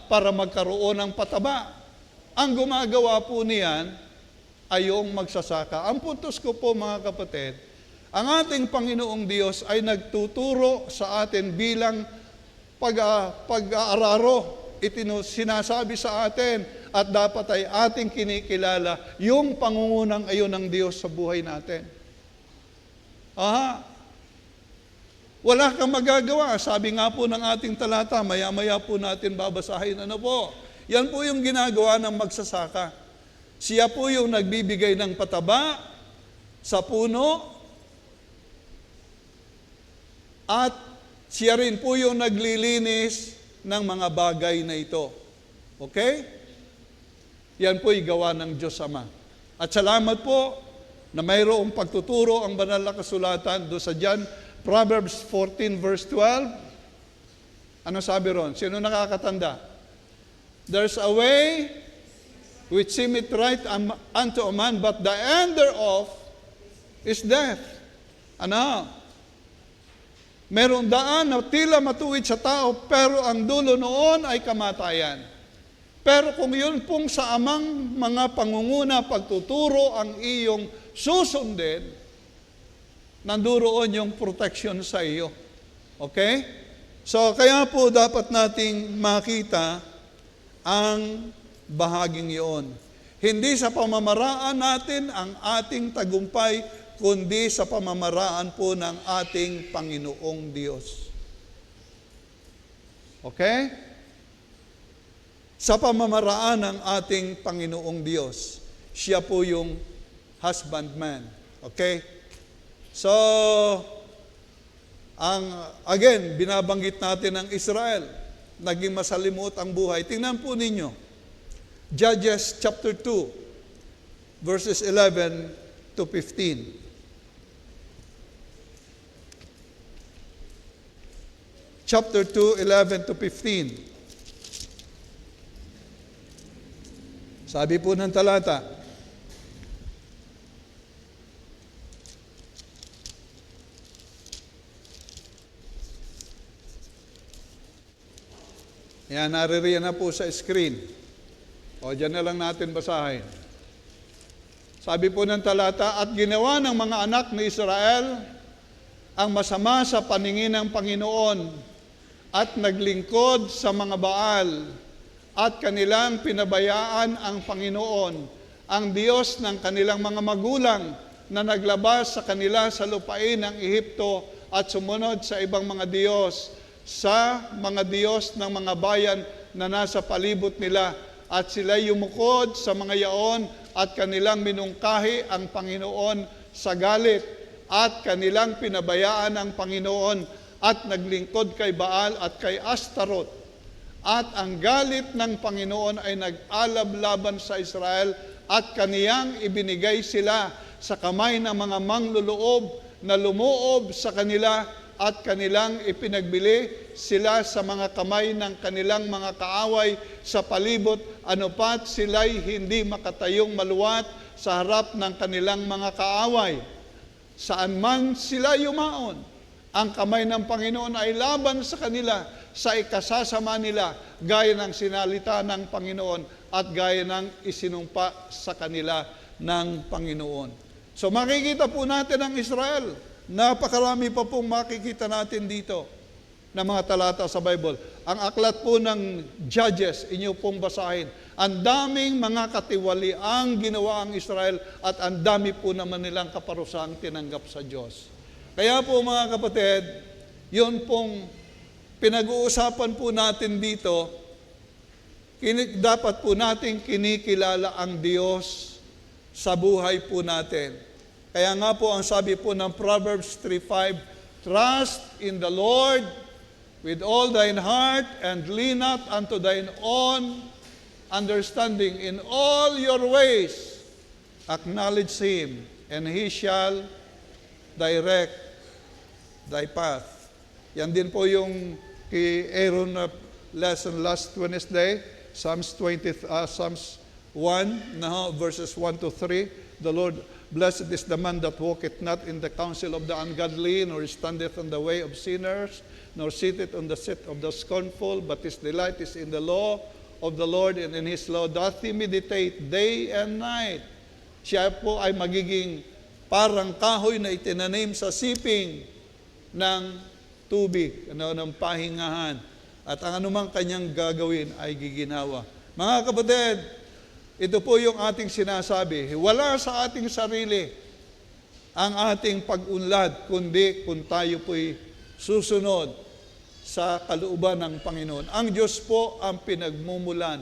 para magkaroon ng pataba. Ang gumagawa po niyan ay yung magsasaka. Ang puntos ko po, mga kapatid, ang ating Panginoong Diyos ay nagtuturo sa atin bilang pag-aararo. Sinasabi sa atin at dapat ay ating kinikilala yung pangungunang ayon ng Diyos sa buhay natin. Wala kang magagawa. Sabi nga po ng ating talata, maya-maya po natin babasahin. Yan po yung ginagawa ng magsasaka. Siya po yung nagbibigay ng pataba sa puno, at siya rin po yung naglilinis ng mga bagay na ito. Okay? Yan po'y gawa ng Diyos Ama. At salamat po na mayroong pagtuturo ang banal na kasulatan doon sa John, Proverbs 14 verse 12. Ano sabi ron? Sino nakakatanda? There's a way which seemeth right unto a man, but the end thereof is death. Merong daan na tila matuwid sa tao, pero ang dulo noon ay kamatayan. Pero kung yun pong sa amang mga pangunguna, pagtuturo ang iyong susundin, nanduroon yung protection sa iyo. Okay? So, kaya po dapat nating makita ang bahaging iyon. Hindi sa pamamaraan natin ang ating tagumpay, kundi sa pamamaraan po ng ating Panginoong Diyos. Okay? Sa pamamaraan ng ating Panginoong Diyos. Siya po yung husbandman. Okay? So, again, binabanggit natin ang Israel. Naging masalimot ang buhay. Tingnan po ninyo. Judges chapter 2, verses 11 to 15. Chapter 2, 11 to 15. Sabi po ng talata, yan, naririyan na po sa screen. O, dyan na lang natin basahin. Sabi po ng talata, at ginawa ng mga anak ni Israel ang masama sa paningin ng Panginoon, at naglingkod sa mga Baal, at kanilang pinabayaan ang Panginoon, ang Diyos ng kanilang mga magulang, na naglabas sa kanila sa lupain ng Ehipto, at sumunod sa ibang mga Diyos, sa mga Diyos ng mga bayan na nasa palibot nila, at sila yumukod sa mga yaon, at kanilang minungkahi ang Panginoon sa galit, at kanilang pinabayaan ang Panginoon, at naglingkod kay Baal at kay Astaroth. At ang galit ng Panginoon ay nag-alab laban sa Israel, at kaniyang ibinigay sila sa kamay ng mga mangluloob na lumuob sa kanila, at kanilang ipinagbili sila sa mga kamay ng kanilang mga kaaway sa palibot, anupat sila'y hindi makatayong maluwat sa harap ng kanilang mga kaaway. Saan man sila yumaon, ang kamay ng Panginoon ay laban sa kanila sa ikasasama nila, gaya ng sinalita ng Panginoon at gaya ng isinumpa sa kanila ng Panginoon. So makikita po natin ang Israel. Napakarami pa pong makikita natin dito na mga talata sa Bible. Ang aklat po ng Judges, inyo pong basahin. Ang daming mga katiwaliang ginawa ang Israel, at ang dami po naman nilang kaparusang tinanggap sa Diyos. Kaya po mga kapatid, yun pong pinag-uusapan po natin dito, dapat po natin kinikilala ang Diyos sa buhay po natin. Kaya nga po ang sabi po ng Proverbs 3:5, trust in the Lord with all thine heart and lean not unto thine own understanding. In all your ways acknowledge Him, and He shall direct thy path. Yan din po yung kay Aaron na lesson last Wednesday, Psalms 1, verses 1 to 3. The Lord, blessed is the man that walketh not in the counsel of the ungodly, nor standeth on the way of sinners, nor sitteth on the seat of the scornful, but his delight is in the law of the Lord, and in His law doth he meditate day and night. Siya po ay magiging parang kahoy na itinanim sa siping ng tubig, ng pahingahan. At ang anumang kanyang gagawin ay giginawa. Mga kapatid, ito po yung ating sinasabi. Wala sa ating sarili ang ating pag-unlad, kundi kung tayo po'y susunod sa kalooban ng Panginoon. Ang Diyos po ang pinagmumulan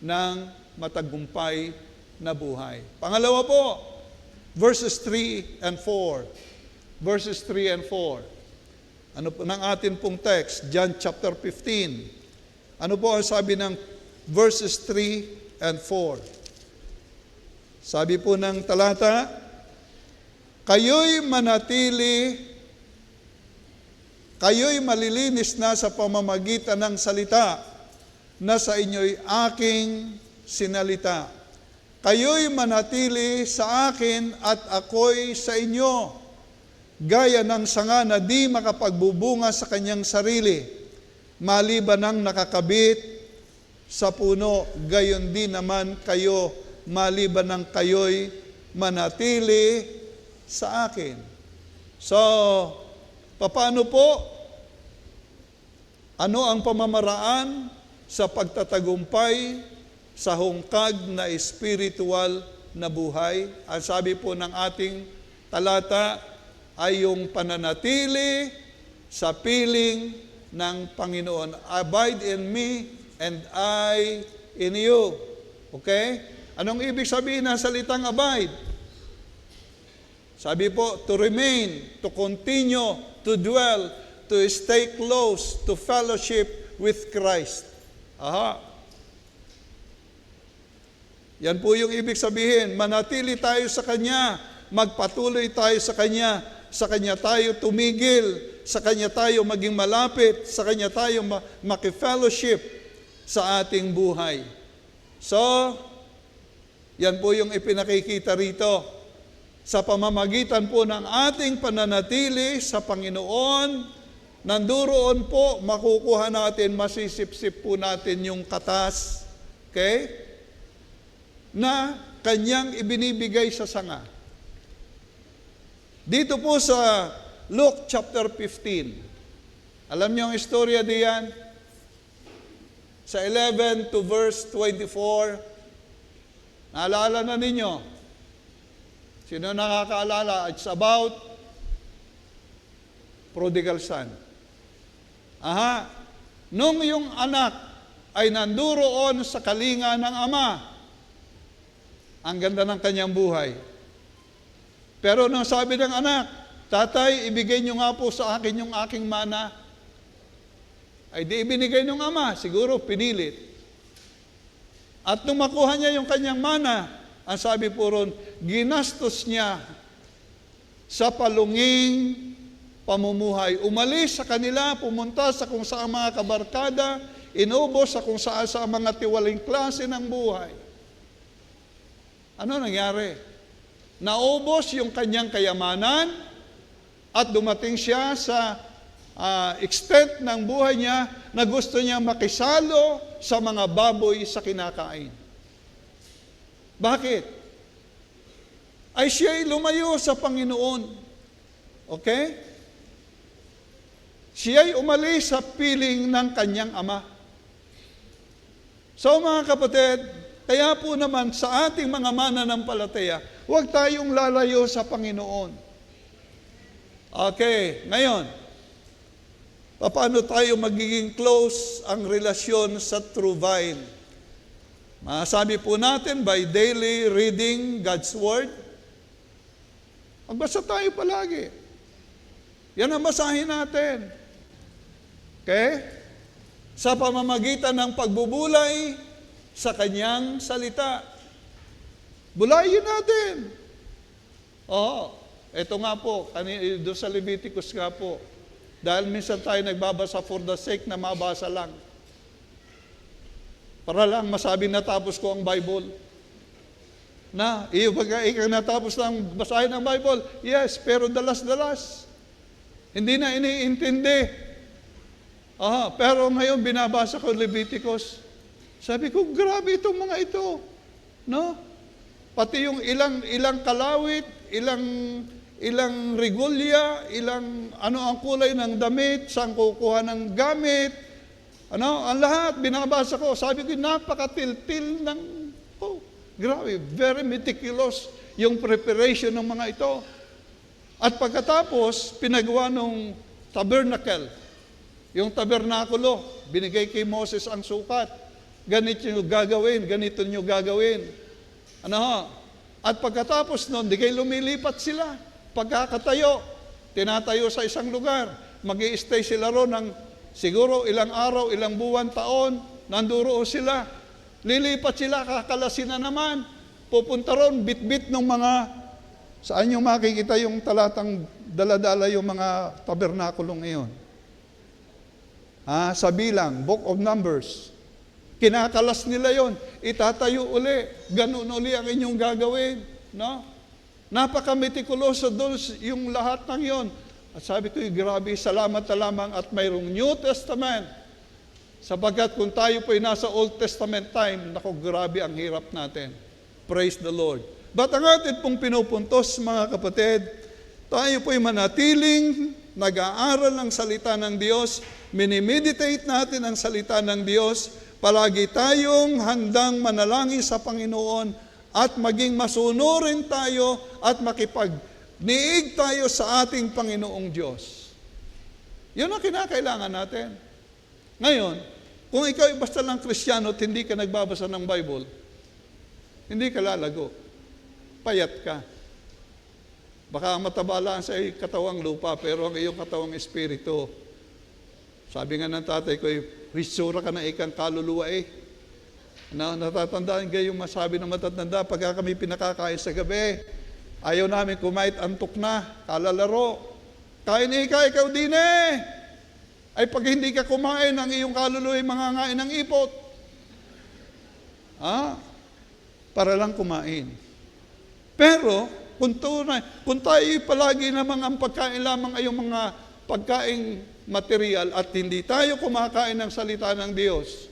ng matagumpay na buhay. Pangalawa po, verses 3 and 4. Verses 3 and 4. Ano po ng atin pong text? John chapter 15. Ano po ang sabi ng verses 3 and 4? Sabi po ng talata, kayo'y malilinis na sa pamamagitan ng salita na sa inyo'y aking sinalita. Kayo'y manatili sa akin at ako'y sa inyo, gaya ng sanga na di makapagbubunga sa kanyang sarili, maliban ng nakakabit sa puno, gayon din naman kayo, maliban ng kayo'y manatili sa akin. So, paano po? Ano ang pamamaraan sa pagtatagumpay sa hungkag na espiritual na buhay? Ang sabi po ng ating talata ay yung pananatili sa piling ng Panginoon. Abide in me and I in you. Okay? Anong ibig sabihin ng salitang abide? Sabi po, to remain, to continue, to dwell, to stay close, to fellowship with Christ. Aha. Yan po yung ibig sabihin. Manatili tayo sa Kanya, magpatuloy tayo sa Kanya tayo tumigil, sa Kanya tayo maging malapit, sa Kanya tayo makifellowship sa ating buhay. So, yan po yung ipinakikita rito. Sa pamamagitan po ng ating pananatili sa Panginoon, nanduroon po, makukuha natin, masisip-sip po natin yung katas, okay? Na Kanyang ibinibigay sa sanga. Dito po sa Luke chapter 15, alam niyo ang istorya diyan? Sa 11 to verse 24, naalala na ninyo? Sino nakakaalala? It's about prodigal son. Aha, nung yung anak ay nanduroon sa kalinga ng ama, ang ganda ng kanyang buhay. Pero nung sabi ng anak, tatay, ibigay niyo nga po sa akin yung aking mana, ay di ibinigay ng ama, siguro pinilit. At nung makuha niya yung kanyang mana, ang sabi po ron, ginastos niya sa palunging pamumuhay. Umalis sa kanila, pumunta sa kung saan mga kabarkada, inubos sa kung saan sa mga tiwaling klase ng buhay. Ano nangyari? Naubos yung kanyang kayamanan at dumating siya sa extent ng buhay niya na gusto niya makisalo sa mga baboy sa kinakain. Bakit? Ay siya'y lumayo sa Panginoon. Okay? Siya'y umalis sa piling ng kanyang ama. So mga kapatid, kaya po naman sa ating mga mananampalataya, huwag tayong lalayo sa Panginoon. Okay, ngayon, paano tayo magiging close ang relasyon sa true vine? Masabi po natin by daily reading God's Word. Magbasa tayo palagi. Yan ang basahin natin. Okay? Sa pamamagitan ng pagbubulay sa Kanyang salita. Bulayin natin. Oo. Ito nga po, doon sa Leviticus nga po. Dahil minsan tayo nagbabasa for the sake na mabasa lang. Para lang masabi natapos ko ang Bible. Na, ikaw natapos ng basahin ng Bible. Yes, pero dalas-dalas. Hindi na iniintindi. Pero ngayon binabasa ko Leviticus. Sabi ko, grabe itong mga ito. No? Pati yung ilang kalawit, ilang rigulya, ano ang kulay ng damit, saan kukuha ng gamit, ang lahat binabasa ko. Sabi ko, napakatiltil ng, grabe, very meticulous yung preparation ng mga ito. At pagkatapos, pinagawa ng tabernacle, yung tabernakulo, binigay kay Moses ang sukat. Ganito nyo gagawin. At pagkatapos nun, di kayo lumilipat sila. Pagkakatayo, tinatayo sa isang lugar. Mag-i-stay sila ron ng siguro ilang araw, ilang buwan, taon, nanduro sila. Lilipat sila, kakalasin na naman. Pupunta ron, bit-bit ng mga, saan nyo makikita yung talatang daladala yung mga tabernakulong ngayon? Sa bilang, Book of Numbers. Kinakalas nila yon, itatayo uli, ganun uli ang inyong gagawin. No? Napaka-metikuloso doon yung lahat ng yon. At sabi ko, grabe, salamat na lamang at mayroong New Testament. Sapagkat kung tayo po'y nasa Old Testament time, naku, grabe ang hirap natin. Praise the Lord. But ang atin pong pinupuntos, mga kapatid, tayo po'y manatiling nag-aaral ng salita ng Diyos, minimeditate natin ang salita ng Diyos, palagi tayong handang manalangin sa Panginoon at maging masunurin tayo at makipagniig tayo sa ating Panginoong Diyos. Yun ang kinakailangan natin. Ngayon, kung ikaw ay basta lang Kristiyano at hindi ka nagbabasa ng Bible, hindi ka lalago. Payat ka. Baka mataba lang sa katawang lupa, pero ang iyong katawang espiritu, sabi nga ng tatay ko, hitsura ka na ikang kaluluwa eh. Natatandaan kayo yung masabi ng matatanda, pagka kami pinakakain sa gabi, ayaw namin kumain, antok na, kalalaro. Kain ikaw din eh. Ay pag hindi ka kumain, ang iyong kaluluwa ay mangangain ng ipot. Para lang kumain. Pero, kung tayo palagi namang ang pagkain lamang ay yung mga pagkaing material at hindi tayo kumakain ng salita ng Diyos,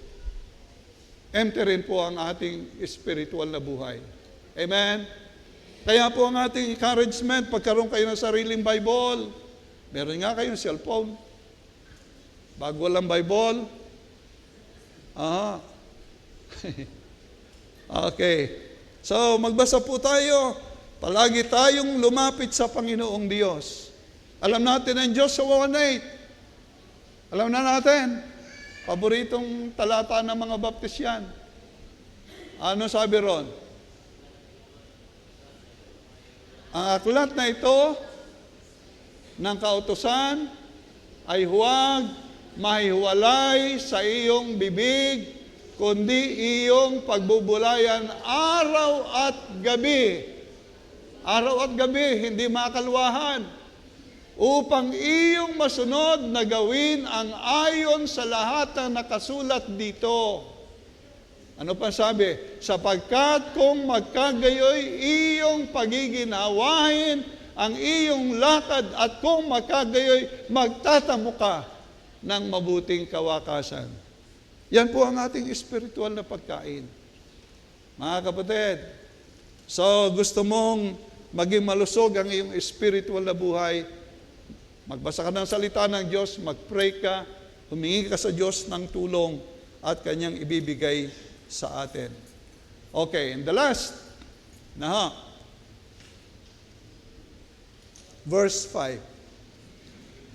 empty rin po ang ating spiritual na buhay. Amen? Kaya po ang ating encouragement, pagkaroon kayo ng sariling Bible, meron nga kayong cellphone. Bago walang Bible, okay. So, magbasa po tayo. Palagi tayong lumapit sa Panginoong Diyos. Alam natin ang Joshua 1:8. Alam na natin, paboritong talata ng mga baptist yan. Ano sabi ron? Ang aklat na ito ng kautusan ay huwag mahiwalay sa iyong bibig, kundi iyong pagbubulayan araw at gabi. Araw at gabi, hindi makaluwahan. Upang iyong masunod na gawin ang ayon sa lahat ng nakasulat dito. Ano pa sabi? Sapagkat kung magkagayoy iyong pagiginawahin ang iyong lakad at kung magkagayoy magtatamo ka ng mabuting kawakasan. Yan po ang ating spiritual na pagkain. Mga kapatid, so gusto mong maging malusog ang iyong spiritual na buhay, magbasa ka ng salita ng Diyos, mag-pray ka, humingi ka sa Diyos ng tulong at Kanyang ibibigay sa atin. Okay, and the last, verse 5.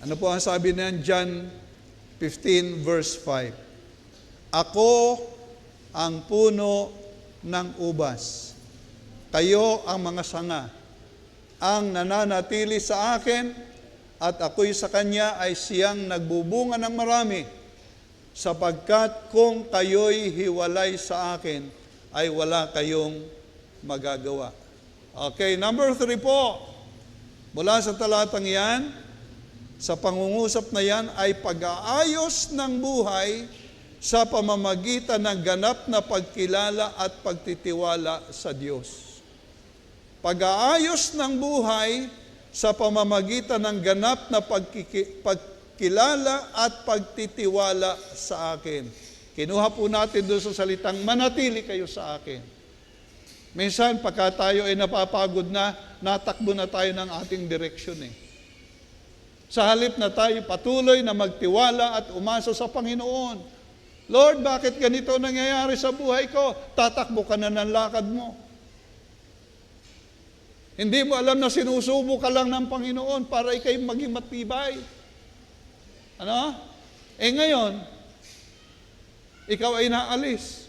Ano po ang sabi niyan? John 15 verse 5. Ako ang puno ng ubas. Kayo ang mga sanga. Ang nananatili sa akin at ako'y sa kanya ay siyang nagbubunga ng marami, sapagkat kung kayo'y hiwalay sa akin, ay wala kayong magagawa. Okay, number 3 po. Mula sa talatang yan, sa pangungusap na yan ay pag-aayos ng buhay sa pamamagitan ng ganap na pagkilala at pagtitiwala sa Diyos. Pag-aayos ng buhay sa pamamagitan ng ganap na pagkilala at pagtitiwala sa akin. Kinuha po natin doon sa salitang, manatili kayo sa akin. Minsan, pagka tayo ay napapagod na, natakbo na tayo ng ating direksyon eh. Sa halip na tayo patuloy na magtiwala at umasa sa Panginoon. Lord, bakit ganito nangyayari sa buhay ko? Tatakbo ka na ng lakad mo. Hindi mo alam na sinusubo ka lang ng Panginoon para ikay maging matibay. Ano? Ngayon, ikaw ay naalis.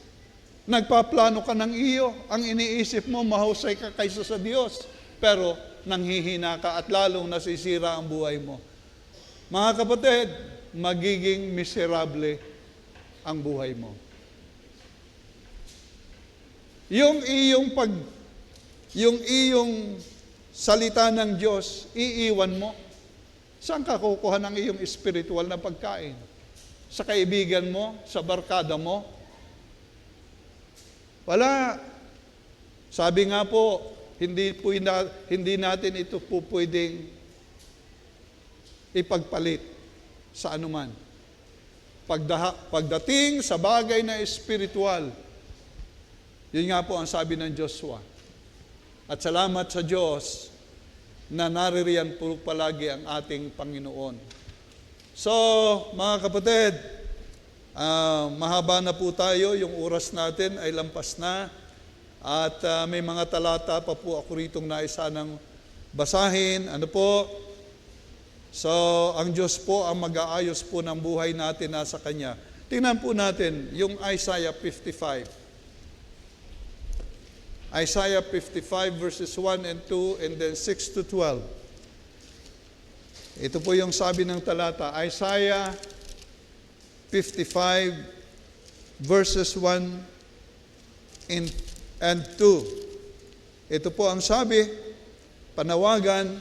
Nagpaplano ka ng iyo. Ang iniisip mo, mahusay ka kaysa sa Diyos. Pero nanghihina ka at lalong nasisira ang buhay mo. Mga kapatid, magiging miserable ang buhay mo. Yung iyong salita ng Diyos, iiwan mo. Saan ka kukuha ng iyong spiritual na pagkain? Sa kaibigan mo? Sa barkada mo? Wala. Sabi nga po, hindi natin ito po pwedeng ipagpalit sa anuman. Pagdating sa bagay na espiritual, yun nga po ang sabi ng Joshua. At salamat sa Diyos na naririyan po palagi ang ating Panginoon. So, mga kapatid, mahaba na po tayo, yung oras natin ay lampas na at may mga talata pa po ako ritong naisa ng basahin. Ano po? So, ang Diyos po ang mag-aayos po ng buhay natin nasa Kanya. Tingnan po natin yung Isaiah 55. Isaiah 55 verses 1 and 2 and then 6 to 12. Ito po yung sabi ng talata. Isaiah 55 verses 1 and 2. Ito po ang sabi, panawagan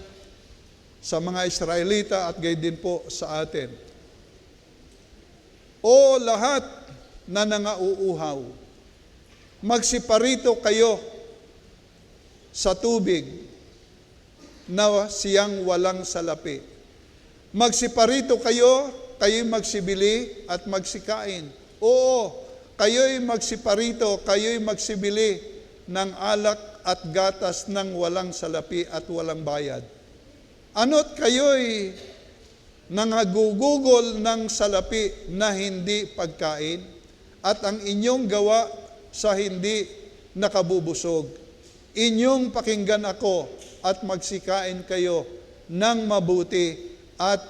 sa mga Israelita at gayon din po sa atin. O lahat na nangauuhaw, magsiparito kayo sa tubig na siyang walang salapi. Magsiparito kayo, kayo'y magsibili at magsikain. Oo, kayo'y magsiparito, kayo'y magsibili ng alak at gatas ng walang salapi at walang bayad. Ano't kayo'y nangagugugol ng salapi na hindi pagkain at ang inyong gawa sa hindi nakabubusog. Inyong pakinggan ako at magsikain kayo ng mabuti at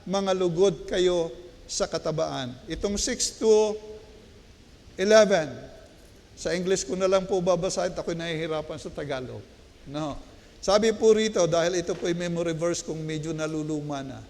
mga lugod kayo sa katabaan. Itong 6 to 11, sa English ko na lang po babasahin, ako'y nahihirapan sa Tagalog. No. Sabi po rito, dahil ito po yung memory verse kung medyo naluluma na.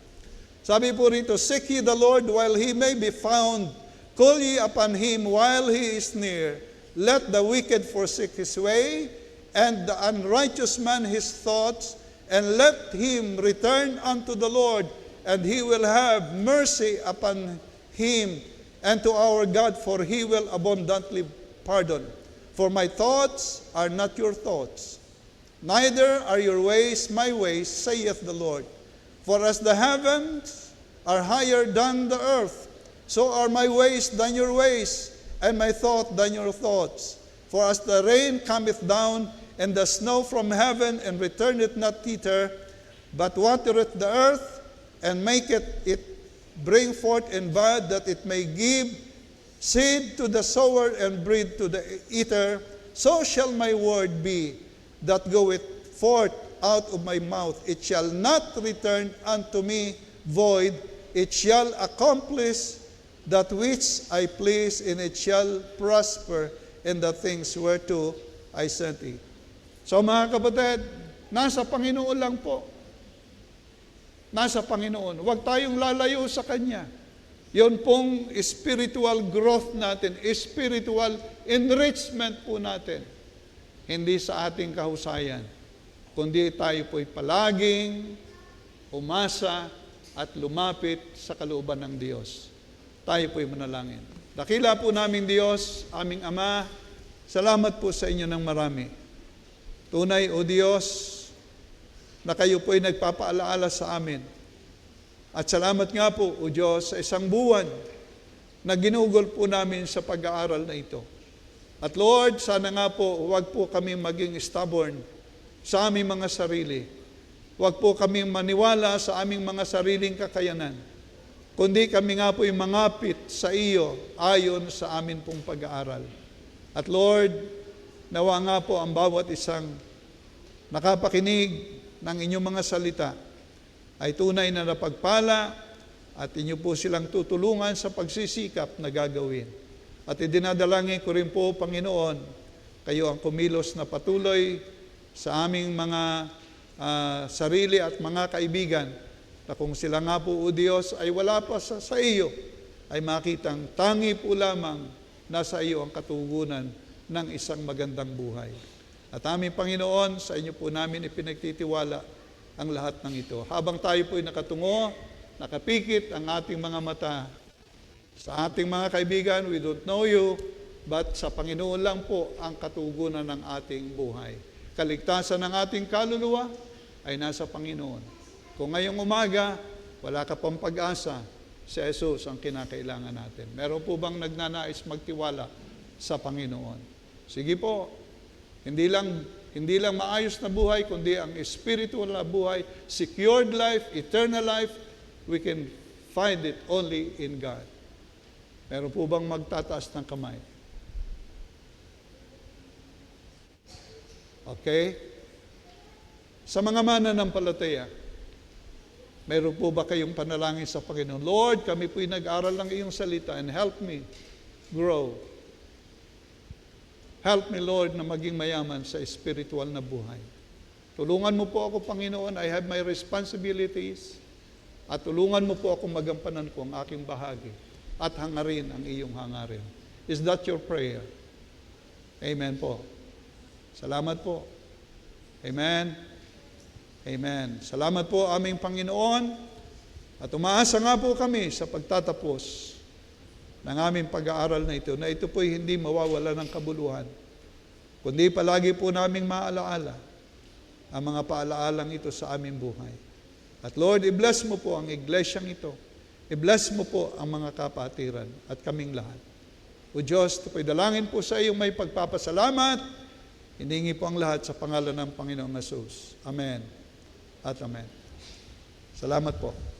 Sabi po rito, seek ye the Lord while He may be found. Call ye upon Him while He is near. Let the wicked forsake his way, and the unrighteous man his thoughts, and let him return unto the Lord, and He will have mercy upon him, and to our God, for He will abundantly pardon. For my thoughts are not your thoughts, neither are your ways my ways, saith the Lord. For as the heavens are higher than the earth, so are my ways than your ways, and my thought than your thoughts. For as the rain cometh down, and the snow from heaven, and returneth not thither, but watereth the earth, and maketh it bring forth and bud, that it may give seed to the sower and bread to the eater, so shall my word be that goeth forth out of my mouth. It shall not return unto me void. It shall accomplish that which I please, and it shall prosper in the things whereto I sent it. So mga kapatid, nasa Panginoon lang po. Nasa Panginoon. Huwag tayong lalayo sa Kanya. Yon pong spiritual growth natin, spiritual enrichment po natin. Hindi sa ating kahusayan, kundi tayo po'y palaging umasa at lumapit sa kalooban ng Diyos. Tayo po'y manalangin. Dakila po namin Diyos, aming Ama, salamat po sa inyo ng marami. Tunay, O Diyos, na kayo po'y nagpapaalaala sa amin. At salamat nga po, O Diyos, sa isang buwan na ginugol po namin sa pag-aaral na ito. At Lord, sana nga po, huwag po kami maging stubborn sa aming mga sarili. Huwag po kami maniwala sa aming mga sariling kakayanan. Kundi kami nga po yung mangapit sa iyo ayon sa amin pong pag-aaral. At Lord, nawa nga po ang bawat isang nakapakinig ng inyong mga salita ay tunay na napagpala at inyo po silang tutulungan sa pagsisikap na gagawin. At idinadalangin ko rin po, Panginoon, kayo ang kumilos na patuloy sa aming mga sarili at mga kaibigan, na kung sila nga po, O Diyos, ay wala pa sa iyo, ay makitang tangi po lamang nasa iyo ang katugunan ng isang magandang buhay. At aming Panginoon, sa inyo po namin ipinagtitiwala ang lahat ng ito. Habang tayo po'y nakatungo, nakapikit ang ating mga mata sa ating mga kaibigan, we don't know you, but sa Panginoon lang po ang katugunan ng ating buhay. Kaligtasan ng ating kaluluwa ay nasa Panginoon. Kung ngayong umaga, wala ka pang pag-asa, si Jesus ang kinakailangan natin. Meron po bang nagnanais magtiwala sa Panginoon? Sige po, hindi lang maayos na buhay, kundi ang spiritual na buhay, secured life, eternal life, we can find it only in God. Meron po bang magtataas ng kamay? Okay? Sa mga mananampalataya, meron po ba kayong panalangin sa Panginoon? Lord, kami po'y nag-aral ng iyong salita and help me grow. Help me, Lord, na maging mayaman sa spiritual na buhay. Tulungan mo po ako, Panginoon. I have my responsibilities. At tulungan mo po ako magampanan ko ang aking bahagi at hangarin ang iyong hangarin. Is that your prayer? Amen po. Salamat po. Amen. Amen. Salamat po aming Panginoon. At umaasa nga po kami sa pagtatapos ng aming pag-aaral na ito po'y hindi mawawala ng kabuluhan. Kundi palagi po naming maalaala ang mga paalaalang ito sa aming buhay. At Lord, i-bless mo po ang iglesyang ito. I-bless mo po ang mga kapatiran at kaming lahat. O Diyos, ito po'y dalangin po sa iyong may pagpapasalamat. Hiningi po ang lahat sa pangalan ng Panginoong Jesus. Amen at amen. Salamat po.